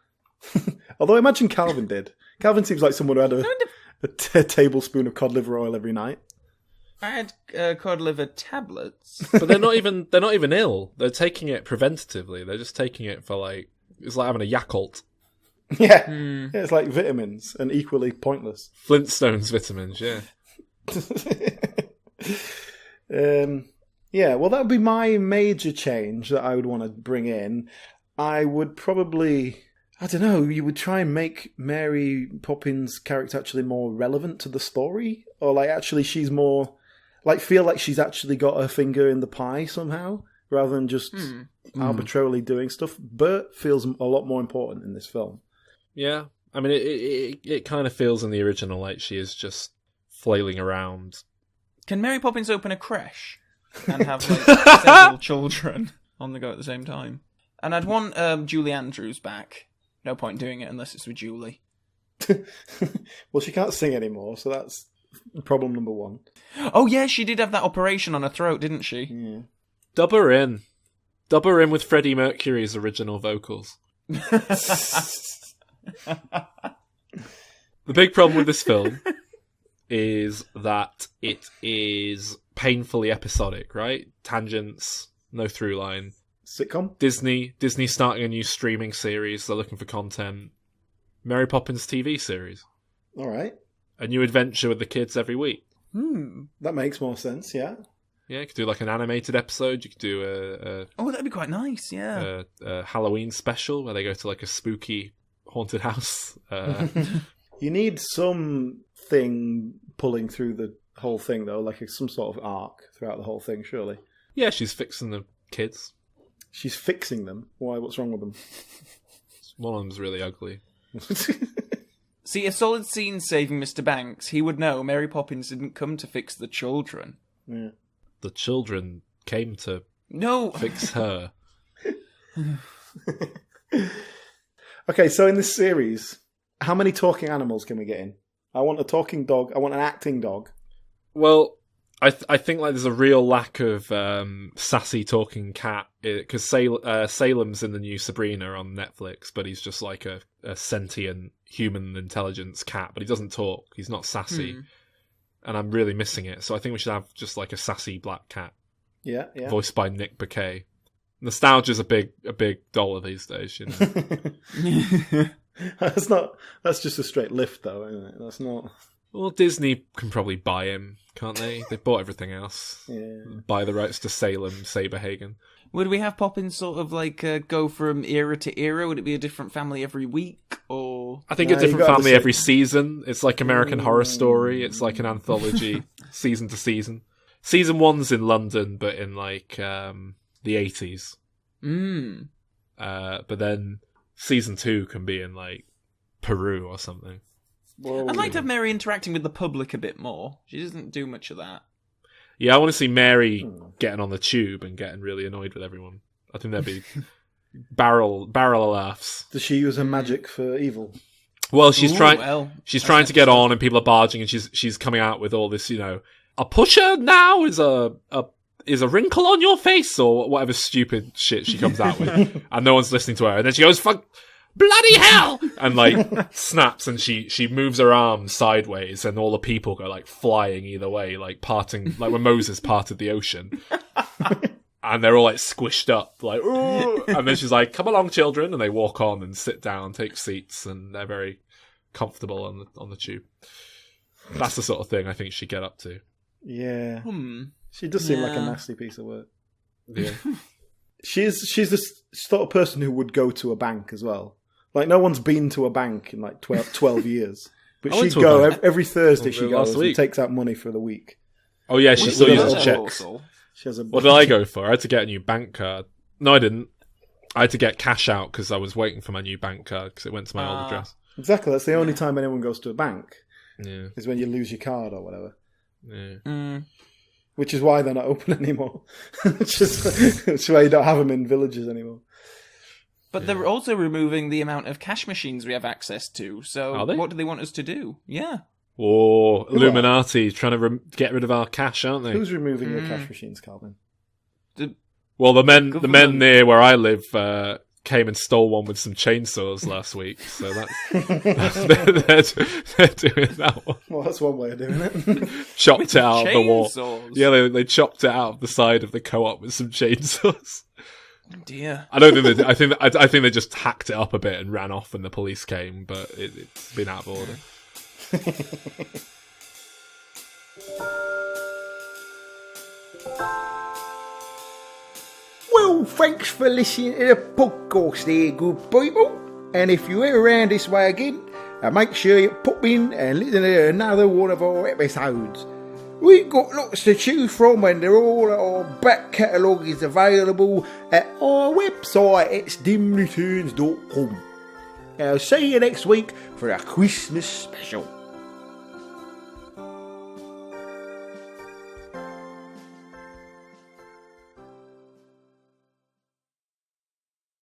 Although I imagine Calvin did. Calvin seems like someone who had a tablespoon of cod liver oil every night. I had cod liver tablets, but they're not even ill. They're taking it preventatively. They're just taking it for it's like having a Yakult. Yeah. Yeah, it's like vitamins and equally pointless. Flintstones vitamins, yeah. Yeah, well, that would be my major change that I would want to bring in. I would probably, I don't know, you would try and make Mary Poppins' character actually more relevant to the story, or actually she's more, feel like she's actually got her finger in the pie somehow, rather than just arbitrarily doing stuff. Bert feels a lot more important in this film. Yeah, I mean, it kind of feels in the original like she is just flailing around. Can Mary Poppins open a creche and have several children on the go at the same time? And I'd want Julie Andrews back. No point doing it unless it's with Julie. Well, she can't sing anymore, so that's problem number one. Oh yeah, she did have that operation on her throat, didn't she? Yeah. Dub her in with Freddie Mercury's original vocals. The big problem with this film is that it is painfully episodic, right? Tangents, no through line. Sitcom? Disney starting a new streaming series. They're looking for content. Mary Poppins TV series. All right. A new adventure with the kids every week. That makes more sense, yeah. Yeah, you could do an animated episode. You could do oh, that'd be quite nice, yeah. A Halloween special where they go to a spooky haunted house. You need something pulling through the whole thing, though, some sort of arc throughout the whole thing, surely. Yeah, she's fixing the kids. She's fixing them? Why? What's wrong with them? One of them's really ugly. See, a solid scene saving Mr. Banks, he would know Mary Poppins didn't come to fix the children. Yeah. The children came to fix her. Okay, so in this series, how many talking animals can we get in? I want a talking dog. I want an acting dog. Well, I think there's a real lack of sassy talking cat, because Salem's in the new Sabrina on Netflix, but he's just like a sentient human intelligence cat, but he doesn't talk. He's not sassy. And I'm really missing it. So I think we should have just a sassy black cat. Yeah. Voiced by Nick Bakay. Nostalgia's a big dollar these days, you know. That's just a straight lift, though, isn't it? That's not. Well, Disney can probably buy him, can't they? They bought everything else. Yeah. Buy the rights to Salem, Saberhagen. Would we have Poppins sort of go from era to era? Would it be a different family every week, or or I think a you different gotta family say- every season. It's like American Horror Story. It's like an anthology, season to season. Season 1's in London, but in like the 80s. But then season 2 can be in like Peru or something. Whoa. I'd like to have Mary interacting with the public a bit more. She doesn't do much of that. Yeah, I want to see Mary getting on the tube and getting really annoyed with everyone. I think that'd be barrel of laughs. Does she use her magic for evil? Well, she's Ooh, trying. well, she's that's trying to get interesting. on, and people are barging, and she's coming out with all this, a pusher now is a wrinkle on your face, or whatever stupid shit she comes out with, and no one's listening to her. And then she goes, "Fuck, bloody hell!" and like snaps, and she moves her arms sideways, and all the people go like flying either way, like parting, like when Moses parted the ocean. And they're all like squished up, like, ooh. And then she's like, "Come along, children," and they walk on and sit down, take seats, and they're very comfortable on the tube. That's the sort of thing I think she'd get up to. Yeah. She does seem like a nasty piece of work. Yeah. She's the sort of person who would go to a bank as well. Like, no one's been to a bank in like 12 years. But I went she'd to a go bank. every Thursday. She Last goes week. and takes out money for the week. Oh yeah, she still With a uses little checks. She has a. What did I go for? I had to get a new bank card. No, I didn't. I had to get cash out because I was waiting for my new bank card because it went to my old address. Exactly. That's the only time anyone goes to a bank. Yeah. Is when you lose your card or whatever. Yeah. Which is why they're not open anymore. Which is why you don't have them in villages anymore. But they're also removing the amount of cash machines we have access to. So Are they? what do they want us to do? Yeah. Oh, Illuminati trying to get rid of our cash, aren't they? Who's removing your cash machines, Calvin? Well, the men Government. near where I live came and stole one with some chainsaws last week. So that's they're doing that one. Well, that's one way of doing it. Chopped it out of the wall. Chainsaws? Yeah, they chopped it out of the side of the co-op with some chainsaws. Oh, dear. I don't think they. I think they just hacked it up a bit and ran off when the police came. But it's been out of order. Well, thanks for listening to the podcast there, good people. And if you're ever around this way again, make sure you pop in and listen to another one of our episodes. We've got lots to choose from, and they're all our back catalogue is available at our website. It's dimreturns.com. I'll see you next week for a Christmas special.